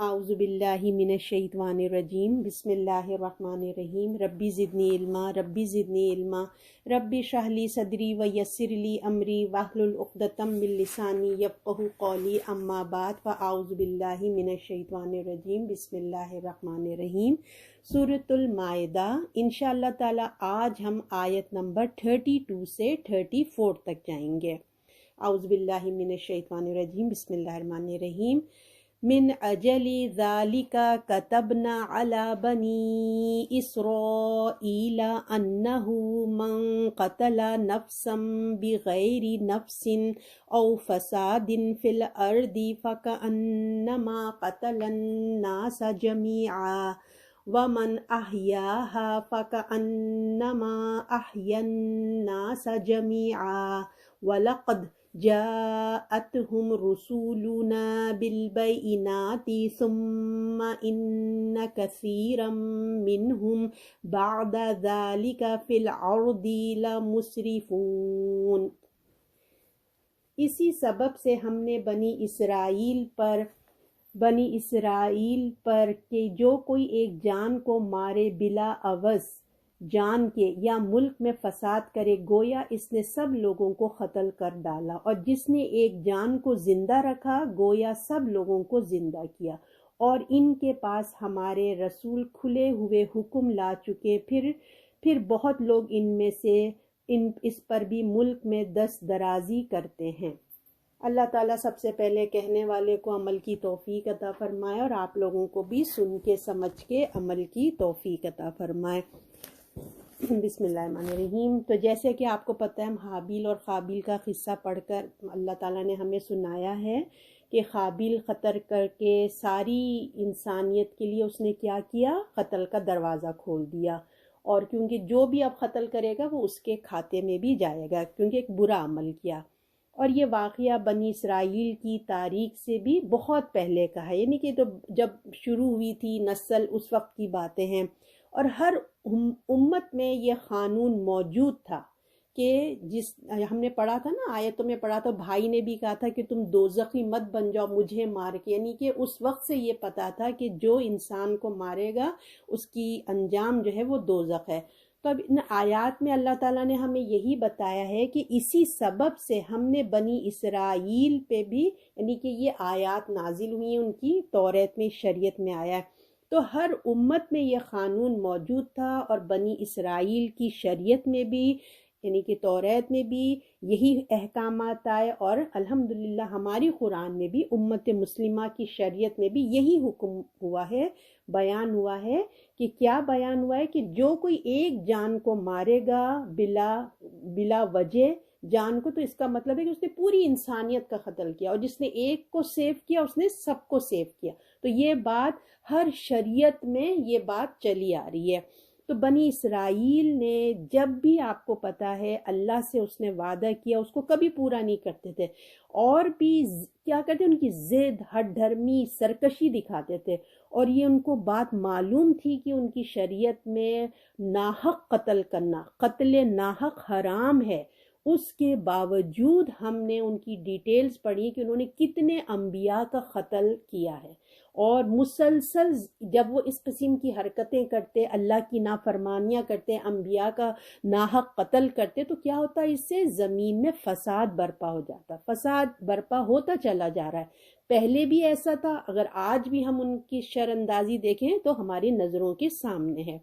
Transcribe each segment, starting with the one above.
اعوذ باللہ من الشیطان الرجیم بسم اللہ الرحمن الرحیم ربی زدنی علما ربی زدنی علما ربی اشرح لی صدری ویسر لی امری واحلل عقدۃ من لسانی یفقہوا قولی اما بعد فاعوذ باللہ من الشیطان الرجیم بسم اللہ الرحمن الرحیم سورۃ المائدہ انشاءاللہ تعالی آج ہم آیت نمبر 32 سے 34 تک جائیں گے۔ اعوذ باللہ من الشیطان الرجیم بسم اللہ الرحمن الرحیم من اجل ذالک کتبنا علی بنی اسرائیل انہ من قتل نفسا بغیر نفس او فساد فی الارض فکأنما قتل الناس جمیعا ومن احیاها فکأنما احیا الناس جمیعا وَلَقَدْ جَاءَتْهُمْ رُسُولُنَا بِالْبَيِّنَاتِ ثُمَّ إِنَّ كَثِيرًا مِّنْهُمْ بَعْدَ ذَلِكَ فِي الْأَرْضِ لَمُسْرِفُونَ۔ اسی سبب سے ہم نے بنی اسرائیل پر کہ جو کوئی ایک جان کو مارے بلا عوض جان کے یا ملک میں فساد کرے گویا اس نے سب لوگوں کو قتل کر ڈالا، اور جس نے ایک جان کو زندہ رکھا گویا سب لوگوں کو زندہ کیا، اور ان کے پاس ہمارے رسول کھلے ہوئے حکم لا چکے، پھر بہت لوگ ان میں سے اس پر بھی ملک میں دست درازی کرتے ہیں۔ اللہ تعالیٰ سب سے پہلے کہنے والے کو عمل کی توفیق عطا فرمائے، اور آپ لوگوں کو بھی سن کے سمجھ کے عمل کی توفیق عطا فرمائے۔ بسم اللہ الرحمن الرحیم۔ تو جیسے کہ آپ کو پتہ ہے، ہم حابیل اور قابیل کا قصہ پڑھ کر اللہ تعالیٰ نے ہمیں سنایا ہے کہ قابیل قتل کر کے ساری انسانیت کے لیے اس نے کیا کیا، قتل کا دروازہ کھول دیا، اور کیونکہ جو بھی اب قتل کرے گا وہ اس کے کھاتے میں بھی جائے گا، کیونکہ ایک برا عمل کیا۔ اور یہ واقعہ بنی اسرائیل کی تاریخ سے بھی بہت پہلے کا ہے، یعنی کہ تو جب شروع ہوئی تھی نسل اس وقت کی باتیں ہیں، اور ہر امت میں یہ قانون موجود تھا کہ ہم نے پڑھا تھا نا، آیتوں میں پڑھا تھا، بھائی نے بھی کہا تھا کہ تم دوزخی مت بن جاؤ مجھے مار کے، یعنی کہ اس وقت سے یہ پتا تھا کہ جو انسان کو مارے گا اس کی انجام جو ہے وہ دوزخ ہے۔ تو اب ان آیات میں اللہ تعالیٰ نے ہمیں یہی بتایا ہے کہ اسی سبب سے ہم نے بنی اسرائیل پہ بھی، یعنی کہ یہ آیات نازل ہوئی ہیں، ان کی توریت میں شریعت میں آیا ہے، تو ہر امت میں یہ قانون موجود تھا، اور بنی اسرائیل کی شریعت میں بھی، یعنی کہ توریت میں بھی یہی احکامات آئے، اور الحمدللہ ہماری قرآن میں بھی امت مسلمہ کی شریعت میں بھی یہی حکم ہوا ہے، بیان ہوا ہے کہ کیا بیان ہوا ہے کہ جو کوئی ایک جان کو مارے گا بلا وجہ جان کو، تو اس کا مطلب ہے کہ اس نے پوری انسانیت کا قتل کیا، اور جس نے ایک کو سیو کیا اس نے سب کو سیو کیا۔ تو یہ بات ہر شریعت میں یہ بات چلی آ رہی ہے۔ تو بنی اسرائیل نے جب بھی، آپ کو پتا ہے، اللہ سے اس نے وعدہ کیا اس کو کبھی پورا نہیں کرتے تھے، اور بھی کیا کرتے، ان کی ضد، ہٹ دھرمی، سرکشی دکھاتے تھے، اور یہ ان کو بات معلوم تھی کہ ان کی شریعت میں ناحق قتل کرنا، قتل ناحق حرام ہے۔ اس کے باوجود ہم نے ان کی ڈیٹیلز پڑھی کہ انہوں نے کتنے انبیاء کا قتل کیا ہے، اور مسلسل جب وہ اس قسم کی حرکتیں کرتے، اللہ کی نافرمانیاں کرتے، انبیاء کا ناحق قتل کرتے، تو کیا ہوتا ہے، اس سے زمین میں فساد برپا ہو جاتا، فساد برپا ہوتا چلا جا رہا ہے۔ پہلے بھی ایسا تھا، اگر آج بھی ہم ان کی شر اندازی دیکھیں تو ہماری نظروں کے سامنے ہے۔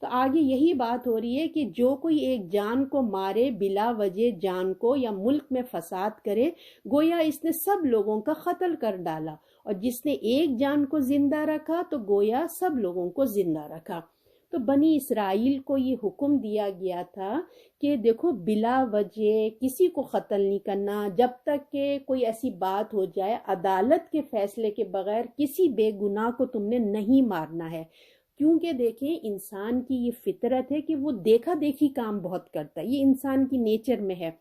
تو آگے یہی بات ہو رہی ہے کہ جو کوئی ایک جان کو مارے بلا وجہ جان کو، یا ملک میں فساد کرے گویا اس نے سب لوگوں کا قتل کر ڈالا، اور جس نے ایک جان کو زندہ رکھا تو گویا سب لوگوں کو زندہ رکھا۔ تو بنی اسرائیل کو یہ حکم دیا گیا تھا کہ دیکھو بلا وجہ کسی کو قتل نہیں کرنا، جب تک کہ کوئی ایسی بات ہو جائے عدالت کے فیصلے کے بغیر کسی بے گناہ کو تم نے نہیں مارنا ہے، کیونکہ دیکھیں انسان کی یہ فطرت ہے کہ وہ دیکھا دیکھی کام بہت کرتا ہے، یہ انسان کی نیچر میں ہے۔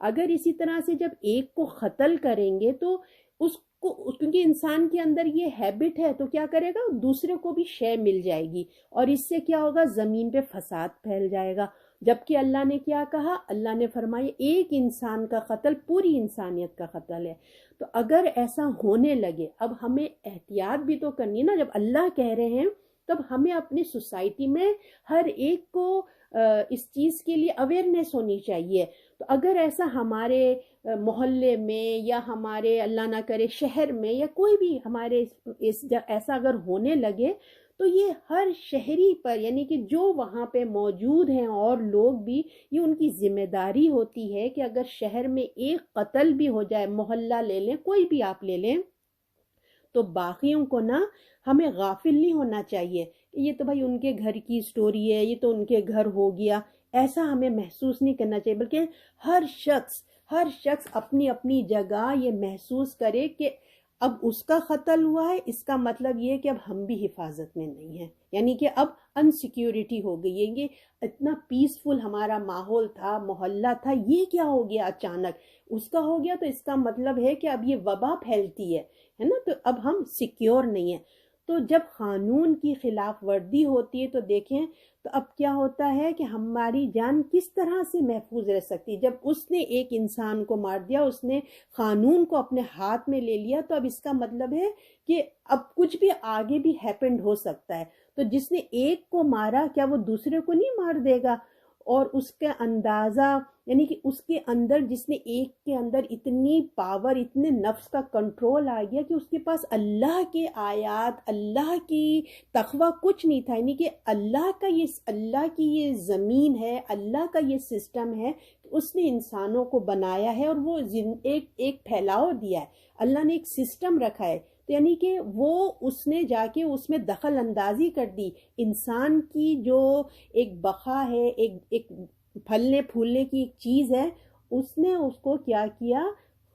اگر اسی طرح سے جب ایک کو قتل کریں گے تو اس کو، کیونکہ انسان کے اندر یہ ہیبٹ ہے، تو کیا کرے گا، دوسرے کو بھی شے مل جائے گی، اور اس سے کیا ہوگا، زمین پہ فساد پھیل جائے گا۔ جبکہ اللہ نے کیا کہا؟ اللہ نے فرمایا ایک انسان کا قتل پوری انسانیت کا قتل ہے۔ تو اگر ایسا ہونے لگے، اب ہمیں احتیاط بھی تو کرنی نا، جب اللہ کہہ رہے ہیں تب ہمیں اپنی سوسائٹی میں ہر ایک کو اس چیز کے لیے اویئرنیس ہونی چاہیے۔ تو اگر ایسا ہمارے محلے میں یا ہمارے اللہ نہ کرے شہر میں یا کوئی بھی ہمارے ایسا اگر ہونے لگے تو یہ ہر شہری پر، یعنی کہ جو وہاں پہ موجود ہیں اور لوگ بھی، یہ ان کی ذمہ داری ہوتی ہے کہ اگر شہر میں ایک قتل بھی ہو جائے، محلہ لے لیں، کوئی بھی آپ لے لیں، تو باقیوں کو نا ہمیں غافل نہیں ہونا چاہیے کہ یہ تو بھائی ان کے گھر کی سٹوری ہے، یہ تو ان کے گھر ہو گیا، ایسا ہمیں محسوس نہیں کرنا چاہیے، بلکہ ہر شخص اپنی اپنی جگہ یہ محسوس کرے کہ اب اس کا قتل ہوا ہے، اس کا مطلب یہ ہے کہ اب ہم بھی حفاظت میں نہیں ہیں، یعنی کہ اب انسیکیورٹی ہو گئی ہے، یہ اتنا پیسفل ہمارا ماحول تھا، محلہ تھا، یہ کیا ہو گیا اچانک؟ اس کا ہو گیا تو اس کا مطلب ہے کہ اب یہ وبا پھیلتی ہے نا، تو اب ہم سیکیور نہیں ہیں۔ تو جب قانون کی خلاف ورزی ہوتی ہے تو دیکھیں تو اب کیا ہوتا ہے کہ ہماری جان کس طرح سے محفوظ رہ سکتی؟ جب اس نے ایک انسان کو مار دیا، اس نے قانون کو اپنے ہاتھ میں لے لیا، تو اب اس کا مطلب ہے کہ اب کچھ بھی آگے بھی ہیپنڈ ہو سکتا ہے۔ تو جس نے ایک کو مارا، کیا وہ دوسرے کو نہیں مار دے گا؟ اور اس کا اندازہ، یعنی کہ اس کے اندر، جس نے ایک کے اندر اتنی پاور، اتنے نفس کا کنٹرول آ گیا کہ اس کے پاس اللہ کے آیات، اللہ کی تقوی کچھ نہیں تھا، یعنی کہ اللہ کی یہ زمین ہے، اللہ کا یہ سسٹم ہے، اس نے انسانوں کو بنایا ہے اور وہ ایک پھیلاؤ دیا ہے، اللہ نے ایک سسٹم رکھا ہے، تو یعنی کہ وہ اس نے جا کے اس میں دخل اندازی کر دی۔ انسان کی جو ایک بقا ہے، ایک پھلنے پھولنے کی ایک چیز ہے، اس نے اس کو کیا کیا؟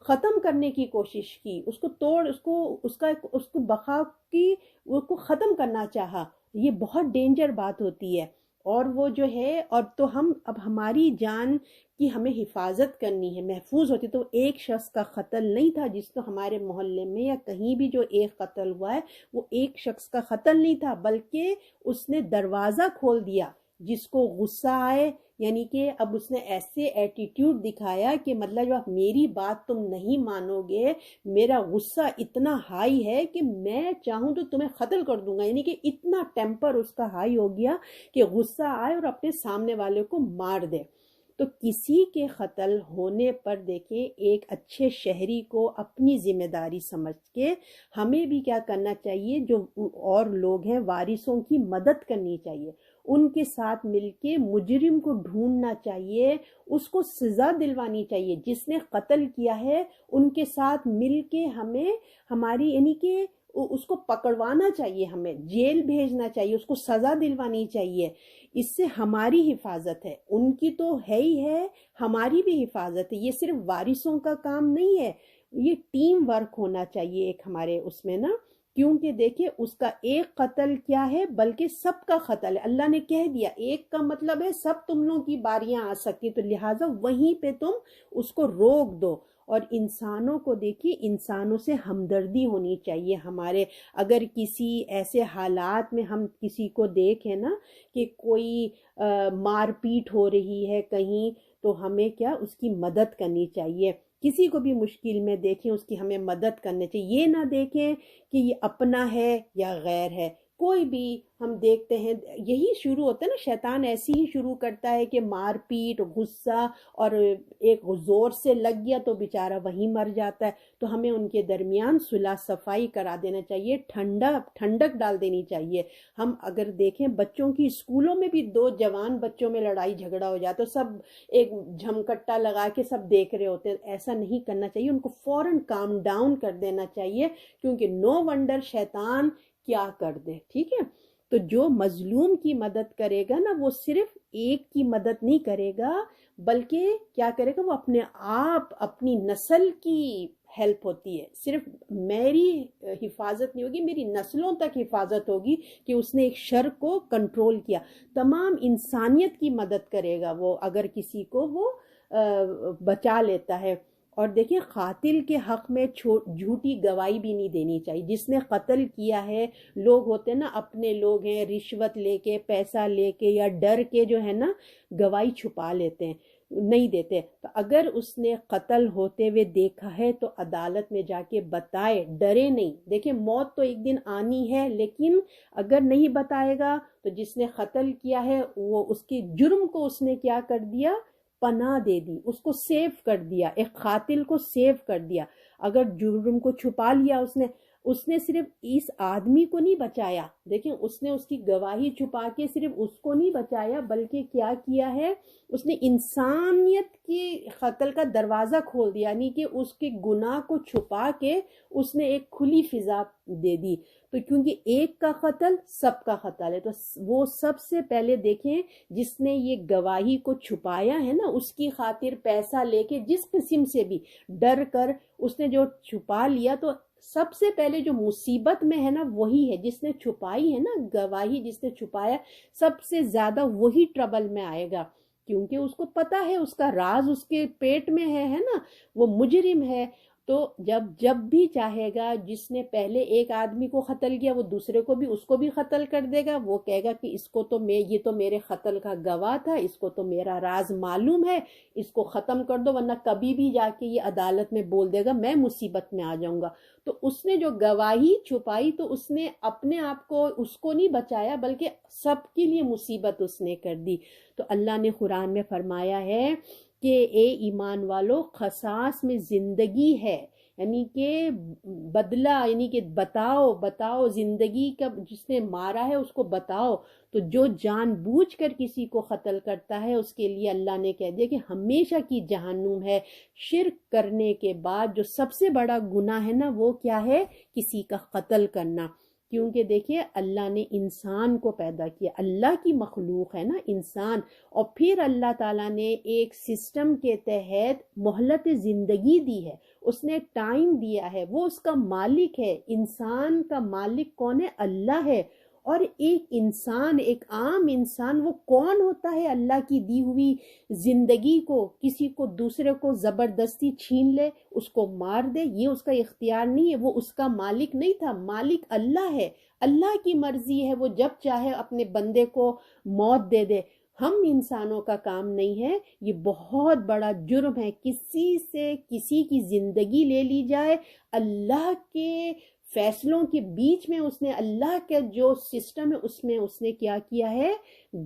ختم کرنے کی کوشش کی، اس کو توڑ، اس کو بقا کی، اس کو ختم کرنا چاہا۔ یہ بہت ڈینجر بات ہوتی ہے، اور وہ جو ہے، اور تو اب ہماری جان کی ہمیں حفاظت کرنی ہے، محفوظ ہوتی، تو ایک شخص کا قتل نہیں تھا جس کو ہمارے محلے میں یا کہیں بھی جو ایک قتل ہوا ہے، وہ ایک شخص کا قتل نہیں تھا، بلکہ اس نے دروازہ کھول دیا، جس کو غصہ آئے، یعنی کہ اب اس نے ایسے ایٹیٹیوڈ دکھایا کہ مطلب جب میری بات تم نہیں مانو گے، میرا غصہ اتنا ہائی ہے کہ میں چاہوں تو تمہیں قتل کر دوں گا، یعنی کہ اتنا ٹیمپر اس کا ہائی ہو گیا کہ غصہ آئے اور اپنے سامنے والے کو مار دے۔ تو کسی کے قتل ہونے پر دیکھیں، ایک اچھے شہری کو اپنی ذمہ داری سمجھ کے ہمیں بھی کیا کرنا چاہیے؟ جو اور لوگ ہیں وارثوں کی مدد کرنی چاہیے، ان کے ساتھ مل کے مجرم کو ڈھونڈنا چاہیے، اس کو سزا دلوانی چاہیے، جس نے قتل کیا ہے ان کے ساتھ مل کے ہمیں ہماری، یعنی کہ اس کو پکڑوانا چاہیے، ہمیں جیل بھیجنا چاہیے، اس کو سزا دلوانی چاہیے۔ اس سے ہماری حفاظت ہے، ان کی تو ہے ہی ہے، ہماری بھی حفاظت ہے۔ یہ صرف وارثوں کا کام نہیں ہے، یہ ٹیم ورک ہونا چاہیے ایک ہمارے اس میں نا، کیونکہ دیکھیں اس کا ایک قتل کیا ہے، بلکہ سب کا قتل ہے۔ اللہ نے کہہ دیا ایک کا مطلب ہے سب تم لوگوں کی باریاں آ سکتی، تو لہٰذا وہیں پہ تم اس کو روک دو۔ اور انسانوں کو دیکھیے، انسانوں سے ہمدردی ہونی چاہیے ہمارے، اگر کسی ایسے حالات میں ہم کسی کو دیکھیں نا کہ کوئی مار پیٹ ہو رہی ہے کہیں، تو ہمیں کیا اس کی مدد کرنی چاہیے۔ کسی کو بھی مشکل میں دیکھیں، اس کی ہمیں مدد کرنی چاہیے، یہ نہ دیکھیں کہ یہ اپنا ہے یا غیر ہے۔ کوئی بھی ہم دیکھتے ہیں، یہی شروع ہوتا ہے نا، شیطان ایسی ہی شروع کرتا ہے کہ مار پیٹ، غصہ، اور ایک زور سے لگ گیا تو بیچارہ وہیں مر جاتا ہے۔ تو ہمیں ان کے درمیان صلح صفائی کرا دینا چاہیے، ٹھنڈک ڈال دینی چاہیے۔ ہم اگر دیکھیں بچوں کی اسکولوں میں بھی دو جوان بچوں میں لڑائی جھگڑا ہو جاتا ہے، سب ایک جھمکٹا لگا کے سب دیکھ رہے ہوتے ہیں، ایسا نہیں کرنا چاہیے، ان کو فوراً کام ڈاؤن کر دینا چاہیے، کیونکہ نو ونڈر شیطان کیا کر دے، ٹھیک ہے۔ تو جو مظلوم کی مدد کرے گا نا، وہ صرف ایک کی مدد نہیں کرے گا، بلکہ کیا کرے گا؟ وہ اپنے آپ، اپنی نسل کی ہیلپ ہوتی ہے، صرف میری حفاظت نہیں ہوگی، میری نسلوں تک حفاظت ہوگی کہ اس نے ایک شر کو کنٹرول کیا، تمام انسانیت کی مدد کرے گا وہ، اگر کسی کو وہ بچا لیتا ہے۔ اور دیکھیں قاتل کے حق میں جھوٹی گواہی بھی نہیں دینی چاہیے. جس نے قتل کیا ہے، لوگ ہوتے ہیں نا اپنے لوگ ہیں، رشوت لے کے، پیسہ لے کے یا ڈر کے جو ہے نا گواہی چھپا لیتے ہیں، نہیں دیتے. تو اگر اس نے قتل ہوتے ہوئے دیکھا ہے تو عدالت میں جا کے بتائے، ڈرے نہیں. دیکھیں موت تو ایک دن آنی ہے، لیکن اگر نہیں بتائے گا تو جس نے قتل کیا ہے وہ اس کے جرم کو اس نے کیا کر دیا، پناہ دے دی، اس کو سیو کر دیا، ایک قاتل کو سیو کر دیا. اگر جرم کو چھپا لیا اس نے صرف اس آدمی کو نہیں بچایا، دیکھیں اس نے اس کی گواہی چھپا کے صرف اس کو نہیں بچایا، بلکہ کیا کیا ہے، اس نے انسانیت کی قتل کا دروازہ کھول دیا، یعنی کہ اس کے گناہ کو چھپا کے اس نے ایک کھلی فضا دے دی. تو کیونکہ ایک کا قتل سب کا قتل ہے، تو وہ سب سے پہلے دیکھیں جس نے یہ گواہی کو چھپایا ہے نا، اس کی خاطر پیسہ لے کے جس قسم سے بھی ڈر کر اس نے جو چھپا لیا، تو سب سے پہلے جو مصیبت میں ہے نا وہی ہے جس نے چھپائی ہے نا گواہی، جس نے چھپایا سب سے زیادہ وہی ٹربل میں آئے گا، کیونکہ اس کو پتا ہے اس کا راز اس کے پیٹ میں ہے نا، وہ مجرم ہے. تو جب بھی چاہے گا، جس نے پہلے ایک آدمی کو قتل کیا وہ دوسرے کو بھی اس کو بھی قتل کر دے گا. وہ کہے گا کہ اس کو تو یہ تو میرے قتل کا گواہ تھا، اس کو تو میرا راز معلوم ہے، اس کو ختم کر دو ورنہ کبھی بھی جا کے یہ عدالت میں بول دے گا میں مصیبت میں آ جاؤں گا. تو اس نے جو گواہی چھپائی تو اس نے اپنے آپ کو اس کو نہیں بچایا، بلکہ سب کے لیے مصیبت اس نے کر دی. تو اللہ نے قرآن میں فرمایا ہے کہ اے ایمان والو، قصاص میں زندگی ہے، یعنی کہ بدلہ، یعنی کہ بتاؤ زندگی کا، جس نے مارا ہے اس کو بتاؤ. تو جو جان بوجھ کر کسی کو قتل کرتا ہے اس کے لیے اللہ نے کہہ دیا کہ ہمیشہ کی جہنم ہے. شرک کرنے کے بعد جو سب سے بڑا گناہ ہے نا وہ کیا ہے، کسی کا قتل کرنا. کیونکہ دیکھیے اللہ نے انسان کو پیدا کیا، اللہ کی مخلوق ہے نا انسان، اور پھر اللہ تعالیٰ نے ایک سسٹم کے تحت مہلت زندگی دی ہے، اس نے ٹائم دیا ہے، وہ اس کا مالک ہے. انسان کا مالک کون ہے؟ اللہ ہے. اور ایک انسان، ایک عام انسان، وہ کون ہوتا ہے اللہ کی دی ہوئی زندگی کو کسی کو دوسرے کو زبردستی چھین لے، اس کو مار دے؟ یہ اس کا اختیار نہیں ہے، وہ اس کا مالک نہیں تھا. مالک اللہ ہے، اللہ کی مرضی ہے، وہ جب چاہے اپنے بندے کو موت دے دے. ہم انسانوں کا کام نہیں ہے. یہ بہت بڑا جرم ہے کسی سے کسی کی زندگی لے لی جائے. اللہ کے فیصلوں کے بیچ میں اس نے، اللہ کے جو سسٹم ہے اس نے کیا کیا ہے،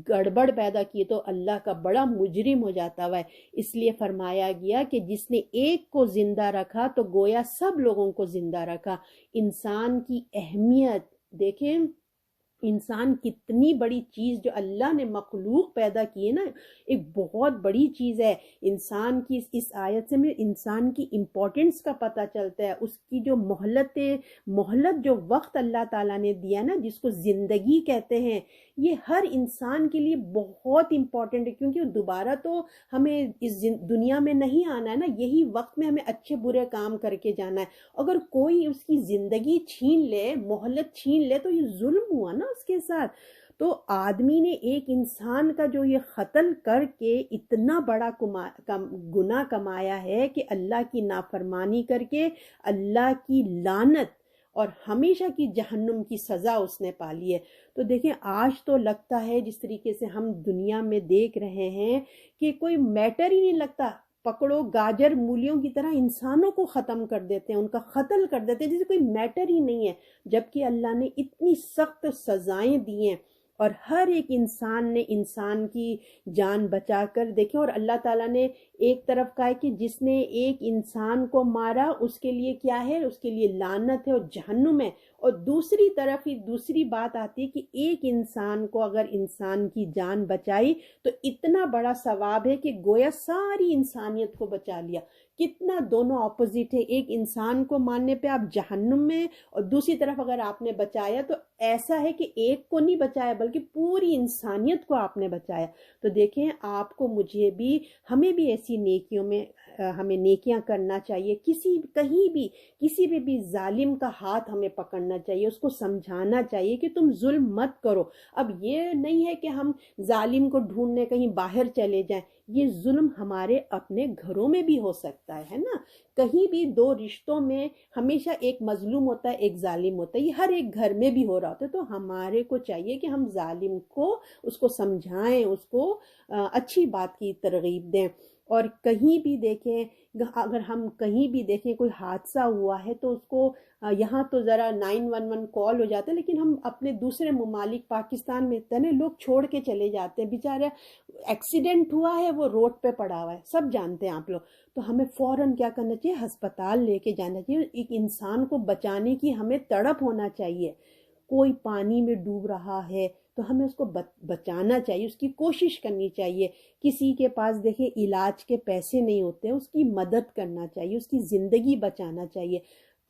گڑبڑ پیدا کی، تو اللہ کا بڑا مجرم ہو جاتا ہوا ہے. اس لیے فرمایا گیا کہ جس نے ایک کو زندہ رکھا تو گویا سب لوگوں کو زندہ رکھا. انسان کی اہمیت دیکھیں، انسان کتنی بڑی چیز جو اللہ نے مخلوق پیدا کی ہے نا، ایک بہت بڑی چیز ہے. انسان کی اس آیت سے میں انسان کی امپورٹنس کا پتہ چلتا ہے، اس کی جو مہلت جو وقت اللہ تعالیٰ نے دیا نا، جس کو زندگی کہتے ہیں، یہ ہر انسان کے لیے بہت امپورٹنٹ ہے. کیونکہ دوبارہ تو ہمیں اس دنیا میں نہیں آنا ہے نا، یہی وقت میں ہمیں اچھے برے کام کر کے جانا ہے. اگر کوئی اس کی زندگی چھین لے، مہلت چھین لے، تو یہ ظلم ہوا نا اس کے ساتھ. تو آدمی نے ایک انسان کا جو یہ قتل کر کے اتنا بڑا گناہ کمایا ہے کہ اللہ کی نافرمانی کر کے اللہ کی لعنت اور ہمیشہ کی جہنم کی سزا اس نے پالی ہے. تو دیکھیں آج تو لگتا ہے جس طریقے سے ہم دنیا میں دیکھ رہے ہیں کہ کوئی میٹر ہی نہیں لگتا، پکڑو گاجر مولیوں کی طرح انسانوں کو ختم کر دیتے ہیں، ان کا قتل کر دیتے ہیں جیسے کوئی میٹر ہی نہیں ہے. جبکہ اللہ نے اتنی سخت سزائیں دی ہیں اور ہر ایک انسان نے انسان کی جان بچا کر دیکھیں. اور اللہ تعالیٰ نے ایک طرف کہا ہے کہ جس نے ایک انسان کو مارا اس کے لیے کیا ہے، اس کے لیے لعنت ہے اور جہنم ہے. اور دوسری طرف ہی دوسری بات آتی ہے کہ ایک انسان کو اگر انسان کی جان بچائی تو اتنا بڑا ثواب ہے کہ گویا ساری انسانیت کو بچا لیا. کتنا دونوں اپوزٹ ہے، ایک انسان کو مارنے پہ آپ جہنم میں، اور دوسری طرف اگر آپ نے بچایا تو ایسا ہے کہ ایک کو نہیں بچایا بلکہ پوری انسانیت کو آپ نے بچایا. تو دیکھیں آپ کو، مجھے بھی، ہمیں بھی ایسی نیکیوں میں ہمیں نیکیاں کرنا چاہیے، کسی بھی ظالم کا ہاتھ ہمیں پکڑنا چاہیے، اس کو سمجھانا چاہیے کہ تم ظلم مت کرو۔ اب یہ نہیں ہے کہ ہم ظالم کو ڈھونڈنے کہیں باہر چلے جائیں، یہ ظلم ہمارے اپنے گھروں میں بھی ہو سکتا ہے نا، کہیں بھی دو رشتوں میں ہمیشہ ایک مظلوم ہوتا ہے ایک ظالم ہوتا ہے، یہ ہر ایک گھر میں بھی ہو رہا ہوتا ہے۔ تو ہمارے کو چاہیے کہ ہم ظالم کو اس کو سمجھائیں، اس کو اچھی بات کی ترغیب دیں۔ اور کہیں بھی دیکھیں، اگر ہم کہیں بھی دیکھیں کوئی حادثہ ہوا ہے تو اس کو یہاں تو ذرا 911 کال ہو جاتا ہے، لیکن ہم اپنے دوسرے ممالک پاکستان میں اتنے لوگ چھوڑ کے چلے جاتے ہیں، بیچارے ایکسیڈنٹ ہوا ہے وہ روڈ پہ پڑا ہوا ہے، سب جانتے ہیں آپ لوگ، تو ہمیں فوراً کیا کرنا چاہیے، ہسپتال لے کے جانا چاہیے، ایک انسان کو بچانے کی ہمیں تڑپ ہونا چاہیے۔ کوئی پانی میں ڈوب رہا ہے تو ہمیں اس کو بچانا چاہیے، اس کی کوشش کرنی چاہیے۔ کسی کے پاس دیکھیں علاج کے پیسے نہیں ہوتے، اس کی مدد کرنا چاہیے، اس کی زندگی بچانا چاہیے۔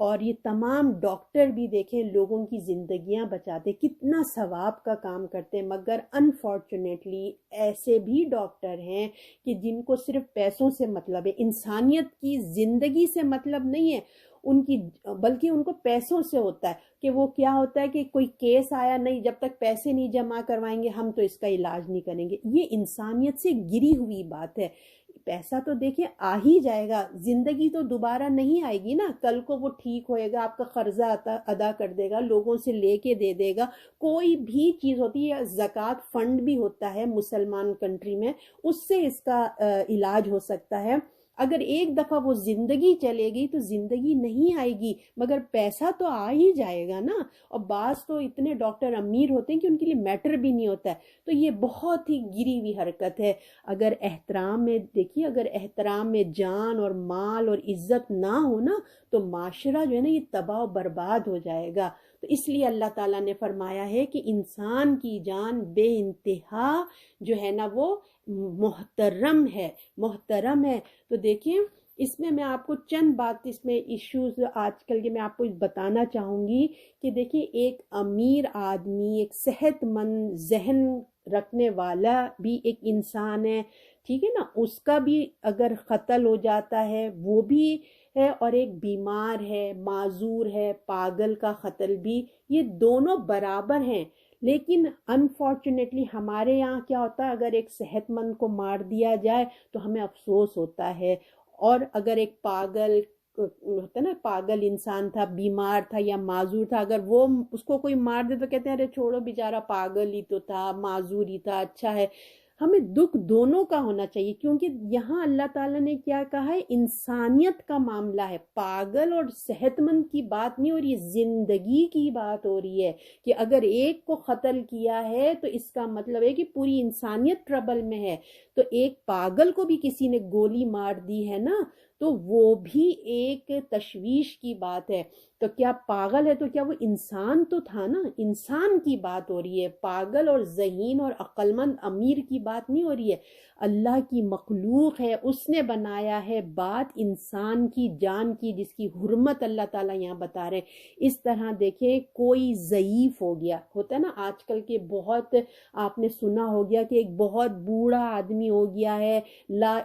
اور یہ تمام ڈاکٹر بھی دیکھیں لوگوں کی زندگیاں بچاتے، کتنا ثواب کا کام کرتے ہیں، مگر انفارچونیٹلی ایسے بھی ڈاکٹر ہیں کہ جن کو صرف پیسوں سے مطلب ہے، انسانیت کی زندگی سے مطلب نہیں ہے ان کی، بلکہ ان کو پیسوں سے ہوتا ہے کہ وہ کیا ہوتا ہے کہ کوئی کیس آیا نہیں، جب تک پیسے نہیں جمع کروائیں گے ہم تو اس کا علاج نہیں کریں گے۔ یہ انسانیت سے گری ہوئی بات ہے۔ پیسہ تو دیکھیں آ ہی جائے گا، زندگی تو دوبارہ نہیں آئے گی نا، کل کو وہ ٹھیک ہوئے گا، آپ کا قرضہ ادا کر دے گا، لوگوں سے لے کے دے دے گا، کوئی بھی چیز ہوتی ہے، زکوٰۃ فنڈ بھی ہوتا ہے مسلمان کنٹری میں، اس سے اس کا علاج ہو سکتا ہے۔ اگر ایک دفعہ وہ زندگی چلے گئی تو زندگی نہیں آئے گی، مگر پیسہ تو آ ہی جائے گا نا۔ اور بعض تو اتنے ڈاکٹر امیر ہوتے ہیں کہ ان کے لیے میٹر بھی نہیں ہوتا ہے، تو یہ بہت ہی گری ہوئی حرکت ہے۔ اگر احترام میں دیکھیے، اگر احترام میں جان اور مال اور عزت نہ ہو نا تو معاشرہ جو ہے نا یہ تباہ و برباد ہو جائے گا۔ تو اس لیے اللہ تعالیٰ نے فرمایا ہے کہ انسان کی جان بے انتہا جو ہے نا وہ محترم ہے۔ تو دیکھیں اس میں آپ کو چند بات، اس میں ایشوز آج کل کے میں آپ کو بتانا چاہوں گی کہ دیکھیں ایک امیر آدمی، ایک صحت مند ذہن رکھنے والا بھی ایک انسان ہے، ٹھیک ہے نا، اس کا بھی اگر قتل ہو جاتا ہے وہ بھی ہے، اور ایک بیمار ہے، معذور ہے، پاگل کا قتل بھی، یہ دونوں برابر ہیں۔ لیکن انفارچونیٹلی ہمارے یہاں کیا ہوتا ہے، اگر ایک صحت مند کو مار دیا جائے تو ہمیں افسوس ہوتا ہے، اور اگر ایک پاگل ہوتا ہے نا، پاگل انسان تھا، بیمار تھا یا معذور تھا، اگر وہ اس کو کوئی مار دے تو کہتے ہیں ارے چھوڑو بیچارہ پاگل ہی تو تھا، معذور ہی تھا، اچھا ہے۔ ہمیں دکھ دونوں کا ہونا چاہیے، کیونکہ یہاں اللہ تعالیٰ نے کیا کہا ہے، انسانیت کا معاملہ ہے، پاگل اور صحت مند کی بات نہیں ہو رہی ہے، زندگی کی بات ہو رہی ہے، کہ اگر ایک کو قتل کیا ہے تو اس کا مطلب ہے کہ پوری انسانیت ٹربل میں ہے۔ تو ایک پاگل کو بھی کسی نے گولی مار دی ہے نا، تو وہ بھی ایک تشویش کی بات ہے۔ تو کیا پاگل ہے تو کیا وہ انسان تو تھا نا، انسان کی بات ہو رہی ہے، پاگل اور ذہین اور عقل مند امیر کی بات نہیں ہو رہی ہے۔ اللہ کی مخلوق ہے، اس نے بنایا ہے، بات انسان کی جان کی، جس کی حرمت اللہ تعالیٰ یہاں بتا رہے ہیں۔ اس طرح دیکھیں کوئی ضعیف ہو گیا ہوتا ہے نا، آج کل کے بہت آپ نے سنا ہو گیا کہ ایک بہت بوڑھا آدمی ہو گیا ہے،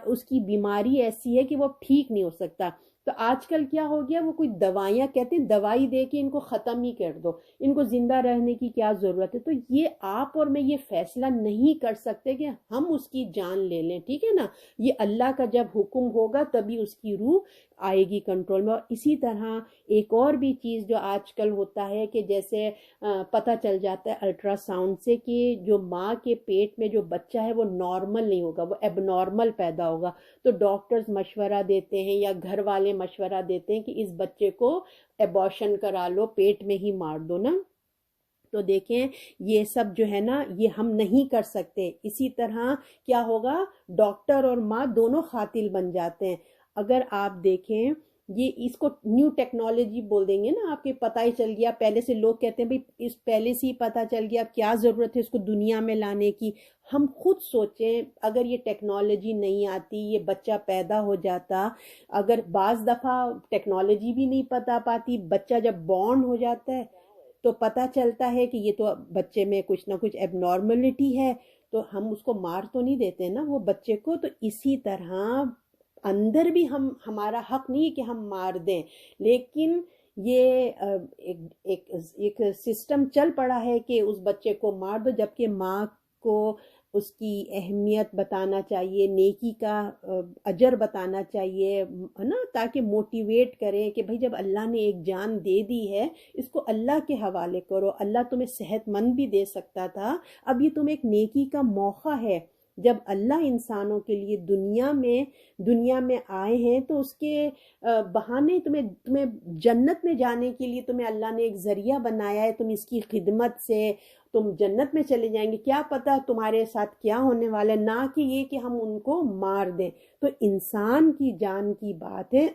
اس کی بیماری ایسی ہے کہ وہ ٹھیک نہیں ہو سکتا، تو آج کل کیا ہو گیا، وہ کوئی دوائیاں کہتے ہیں دوائی دے کے ان کو ختم ہی کر دو، ان کو زندہ رہنے کی کیا ضرورت ہے۔ تو یہ آپ اور میں یہ فیصلہ نہیں کر سکتے کہ ہم اس کی جان لے لیں، ٹھیک ہے نا، یہ اللہ کا جب حکم ہوگا تبھی اس کی روح آئے گی کنٹرول میں۔ اور اسی طرح ایک اور بھی چیز جو آج کل ہوتا ہے کہ جیسے پتہ چل جاتا ہے الٹرا ساؤنڈ سے کہ جو ماں کے پیٹ میں جو بچہ ہے وہ نارمل نہیں ہوگا، وہ ایب نارمل پیدا ہوگا، تو ڈاکٹرز مشورہ دیتے ہیں یا گھر والے مشورہ دیتے ہیں کہ اس بچے کو ایبارشن کرا لو، پیٹ میں ہی مار دو نا۔ تو دیکھیں یہ سب جو ہے نا یہ ہم نہیں کر سکتے۔ اسی طرح کیا ہوگا، ڈاکٹر اور ماں دونوں قاتل بن جاتے ہیں۔ اگر آپ دیکھیں یہ اس کو نیو ٹیکنالوجی بول دیں گے نا، آپ کے پتہ ہی چل گیا، پہلے سے لوگ کہتے ہیں بھئی اس پہلے سے ہی پتہ چل گیا، کیا ضرورت ہے اس کو دنیا میں لانے کی۔ ہم خود سوچیں اگر یہ ٹیکنالوجی نہیں آتی، یہ بچہ پیدا ہو جاتا، اگر بعض دفعہ ٹیکنالوجی بھی نہیں پتہ پاتی، بچہ جب بورن ہو جاتا ہے تو پتہ چلتا ہے کہ یہ تو بچے میں کچھ نہ کچھ ایب نارملٹی ہے، تو ہم اس کو مار تو نہیں دیتے نا وہ بچے کو۔ تو اسی طرح اندر بھی ہمارا حق نہیں کہ ہم مار دیں، لیکن یہ ایک سسٹم چل پڑا ہے کہ اس بچے کو مار دو، جبکہ ماں کو اس کی اہمیت بتانا چاہیے، نیکی کا اجر بتانا چاہیے، ہے نا، تاکہ موٹیویٹ کریں کہ بھائی جب اللہ نے ایک جان دے دی ہے اس کو اللہ کے حوالے کرو، اللہ تمہیں صحت مند بھی دے سکتا تھا، اب یہ تم ایک نیکی کا موقع ہے۔ جب اللہ انسانوں کے لیے دنیا میں آئے ہیں تو اس کے بہانے تمہیں جنت میں جانے کے لیے تمہیں اللہ نے ایک ذریعہ بنایا ہے، تم اس کی خدمت سے تم جنت میں چلے جائیں گے، کیا پتہ تمہارے ساتھ کیا ہونے والا ہے، نہ کہ یہ کہ ہم ان کو مار دیں۔ تو انسان کی جان کی بات ہے،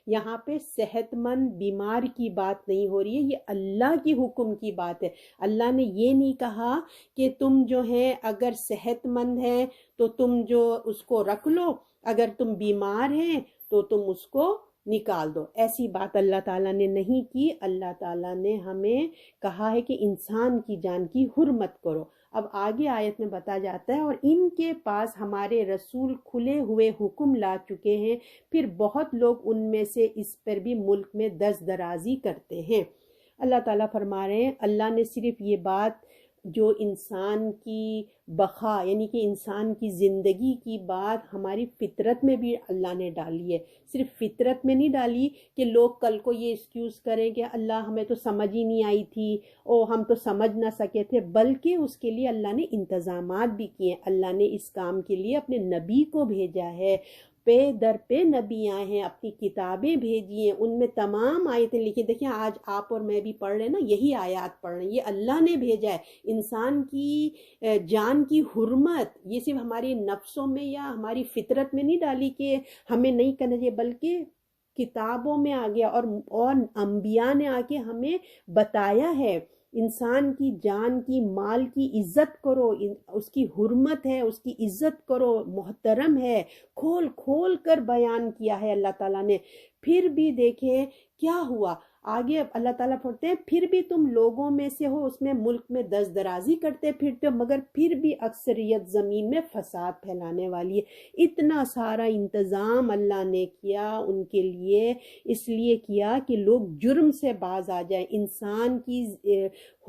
یہاں پہ صحت مند بیمار کی بات نہیں ہو رہی ہے، یہ اللہ کی حکم کی بات ہے۔ اللہ نے یہ نہیں کہا کہ تم جو ہے اگر صحت مند ہے تو تم جو اس کو رکھ لو، اگر تم بیمار ہیں تو تم اس کو نکال دو، ایسی بات اللہ تعالیٰ نے نہیں کی۔ اللہ تعالیٰ نے ہمیں کہا ہے کہ انسان کی جان کی حرمت کرو۔ اب آگے آیت میں بتا جاتا ہے اور ان کے پاس ہمارے رسول کھلے ہوئے حکم لا چکے ہیں، پھر بہت لوگ ان میں سے اس پر بھی ملک میں دست درازی کرتے ہیں۔ اللہ تعالیٰ فرما رہے ہیں اللہ نے صرف یہ بات جو انسان کی بقا یعنی کہ انسان کی زندگی کی بات ہماری فطرت میں بھی اللہ نے ڈالی ہے، صرف فطرت میں نہیں ڈالی کہ لوگ کل کو یہ ایکسکیوز کریں کہ اللہ ہمیں تو سمجھ ہی نہیں آئی تھی، او ہم تو سمجھ نہ سکے تھے، بلکہ اس کے لیے اللہ نے انتظامات بھی کیے ہیں۔ اللہ نے اس کام کے لیے اپنے نبی کو بھیجا ہے، پہ در پہ نبی آئے ہیں، اپنی کتابیں بھیجی ہیں، ان میں تمام آیتیں لکھی۔ دیکھیں آج آپ اور میں بھی پڑھ رہے ہیں نا، یہی آیات پڑھ رہے ہیں، یہ اللہ نے بھیجا ہے۔ انسان کی جان کی حرمت یہ صرف ہماری نفسوں میں یا ہماری فطرت میں نہیں ڈالی کہ ہمیں نہیں کرنا چاہیے، بلکہ کتابوں میں آ گیا اور انبیاء نے آ کے ہمیں بتایا ہے۔ انسان کی جان کی مال کی عزت کرو، اس کی حرمت ہے، اس کی عزت کرو، محترم ہے، کھول کھول کر بیان کیا ہے اللہ تعالیٰ نے۔ پھر بھی دیکھیں کیا ہوا آگے، اللہ تعالیٰ پڑھتے ہیں پھر بھی تم لوگوں میں سے ہو، اس میں ملک میں دست درازی کرتے پھرتے ہو، مگر پھر بھی اکثریت زمین میں فساد پھیلانے والی ہے۔ اتنا سارا انتظام اللہ نے کیا ان کے لیے، اس لیے کیا کہ لوگ جرم سے باز آ جائیں، انسان کی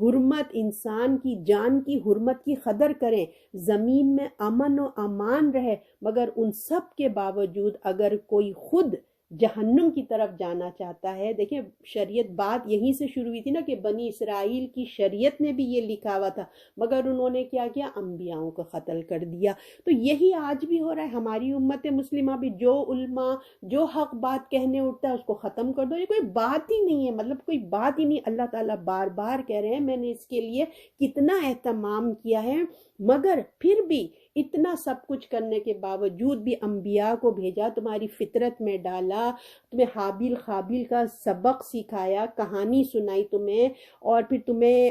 حرمت، انسان کی جان کی حرمت کی قدر کریں، زمین میں امن و امان رہے۔ مگر ان سب کے باوجود اگر کوئی خود جہنم کی طرف جانا چاہتا ہے، دیکھیں شریعت بات یہیں سے شروع ہوئی تھی نا کہ بنی اسرائیل کی شریعت میں بھی یہ لکھا ہوا تھا، مگر انہوں نے کیا کیا، انبیاؤں کو قتل کر دیا۔ تو یہی آج بھی ہو رہا ہے، ہماری امت مسلمہ بھی جو علماء جو حق بات کہنے اٹھتا ہے اس کو ختم کر دو، یہ کوئی بات ہی نہیں ہے، مطلب کوئی بات ہی نہیں۔ اللہ تعالیٰ بار بار کہہ رہے ہیں میں نے اس کے لیے کتنا اہتمام کیا ہے، مگر پھر بھی اتنا سب کچھ کرنے کے باوجود بھی انبیاء کو بھیجا، تمہاری فطرت میں ڈالا، تمہیں حابیل قابیل کا سبق سکھایا، کہانی سنائی تمہیں، اور پھر تمہیں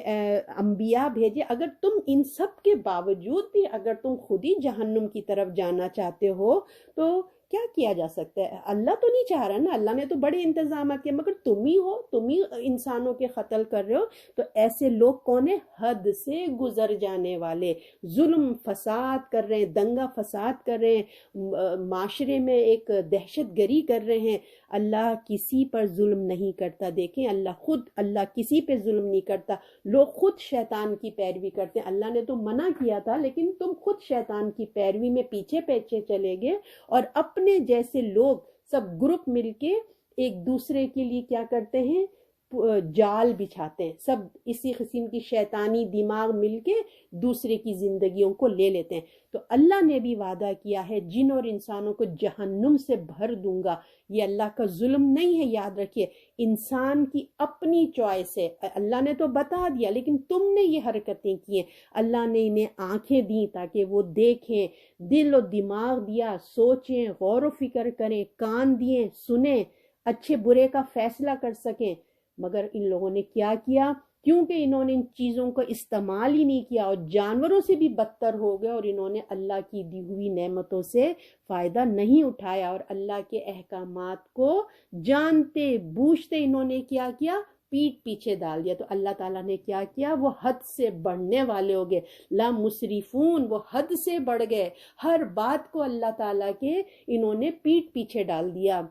انبیاء بھیجے۔ اگر تم ان سب کے باوجود بھی اگر تم خود ہی جہنم کی طرف جانا چاہتے ہو تو کیا کیا جا سکتا ہے؟ اللہ تو نہیں چاہ رہا نا، اللہ نے تو بڑے انتظامات کیے، مگر تم ہی ہو، تم ہی انسانوں کے قتل کر رہے ہو۔ تو ایسے لوگ کون ہیں؟ حد سے گزر جانے والے، ظلم فساد کر رہے ہیں، دنگا فساد کر رہے ہیں، معاشرے میں ایک دہشت گری کر رہے ہیں۔ اللہ کسی پر ظلم نہیں کرتا، دیکھیں اللہ کسی پہ ظلم نہیں کرتا، لوگ خود شیطان کی پیروی کرتے ہیں۔ اللہ نے تو منع کیا تھا لیکن تم خود شیطان کی پیروی میں پیچھے پیچھے چلے گئے، اور اپنے جیسے لوگ سب گروپ مل کے ایک دوسرے کے لیے کیا کرتے ہیں، جال بچھاتے ہیں، سب اسی قسم کی شیطانی دماغ مل کے دوسرے کی زندگیوں کو لے لیتے ہیں۔ تو اللہ نے بھی وعدہ کیا ہے جن اور انسانوں کو جہنم سے بھر دوں گا، یہ اللہ کا ظلم نہیں ہے، یاد رکھیے انسان کی اپنی چوائس ہے۔ اللہ نے تو بتا دیا لیکن تم نے یہ حرکتیں کی ہیں۔ اللہ نے انہیں آنکھیں دیں تاکہ وہ دیکھیں، دل و دماغ دیا سوچیں، غور و فکر کریں، کان دیے سنیں، اچھے برے کا فیصلہ کر سکیں، مگر ان لوگوں نے کیا کیا؟ کیونکہ انہوں نے ان چیزوں کو استعمال ہی نہیں کیا اور جانوروں سے بھی بدتر ہو گئے، اور انہوں نے اللہ کی دی ہوئی نعمتوں سے فائدہ نہیں اٹھایا، اور اللہ کے احکامات کو جانتے بوجھتے انہوں نے کیا پیٹ پیچھے ڈال دیا. تو اللہ تعالیٰ نے کیا کیا؟ وہ حد سے بڑھنے والے ہو گئے. لا مسرفون، وہ حد سے بڑھ گئے. ہر بات کو اللہ تعالیٰ کے انہوں نے پیٹ پیچھے ڈال دیا.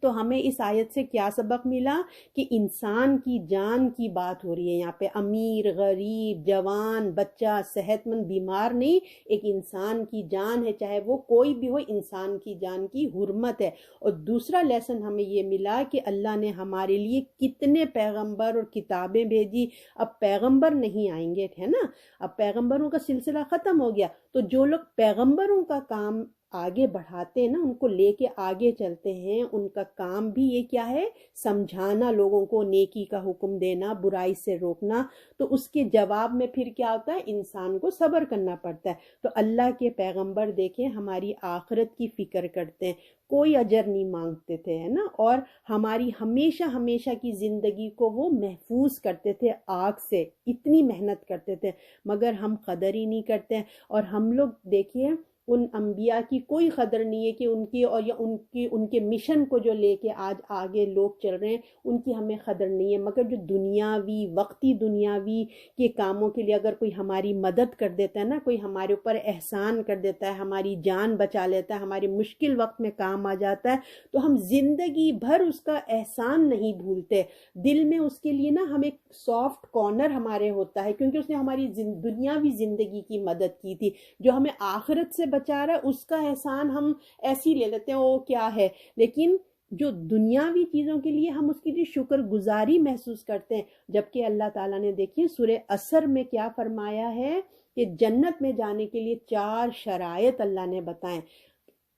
تو ہمیں اس آیت سے کیا سبق ملا؟ کہ انسان کی جان کی بات ہو رہی ہے یہاں پہ. امیر، غریب، جوان، بچہ، صحت مند، بیمار نہیں، ایک انسان کی جان ہے، چاہے وہ کوئی بھی ہو. انسان کی جان کی حرمت ہے. اور دوسرا لیسن ہمیں یہ ملا کہ اللہ نے ہمارے لیے کتنے پیغمبر اور کتابیں بھیجی. اب پیغمبر نہیں آئیں گے، ہے نا، اب پیغمبروں کا سلسلہ ختم ہو گیا. تو جو لوگ پیغمبروں کا کام آگے بڑھاتے ہیں نا، ان کو لے کے آگے چلتے ہیں، ان کا کام بھی یہ کیا ہے؟ سمجھانا لوگوں کو، نیکی کا حکم دینا، برائی سے روکنا. تو اس کے جواب میں پھر کیا ہوتا ہے؟ انسان کو صبر کرنا پڑتا ہے. تو اللہ کے پیغمبر دیکھیں ہماری آخرت کی فکر کرتے ہیں، کوئی اجر نہیں مانگتے تھے، ہے نا، اور ہماری ہمیشہ ہمیشہ کی زندگی کو وہ محفوظ کرتے تھے آگ سے. اتنی محنت کرتے تھے مگر ہم قدر ہی نہیں کرتے ہیں. اور ہم لوگ دیکھیے ان انبیاء کی کوئی قدر نہیں ہے کہ ان کی اور یا ان کے مشن کو جو لے کے آج آگے لوگ چل رہے ہیں ان کی ہمیں قدر نہیں ہے. مگر جو دنیاوی وقتی دنیاوی کے کاموں کے لیے اگر کوئی ہماری مدد کر دیتا ہے نا، کوئی ہمارے اوپر احسان کر دیتا ہے، ہماری جان بچا لیتا ہے، ہمارے مشکل وقت میں کام آ جاتا ہے، تو ہم زندگی بھر اس کا احسان نہیں بھولتے. دل میں اس کے لیے نا ہم ایک سافٹ کارنر ہمارے ہوتا ہے، کیونکہ اس نے ہماری دنیاوی زندگی کی مدد کی تھی. جو ہمیں آخرت سے بچا رہا ہے اس کا احسان ہم ایسی لے لیتے ہیں، وہ کیا ہے. لیکن جو دنیاوی چیزوں کے لیے ہم اس کی شکر گزاری محسوس کرتے ہیں. جبکہ اللہ تعالیٰ نے دیکھیے سورہ عصر میں کیا فرمایا ہے کہ جنت میں جانے کے لیے 4 شرائط اللہ نے بتائیں: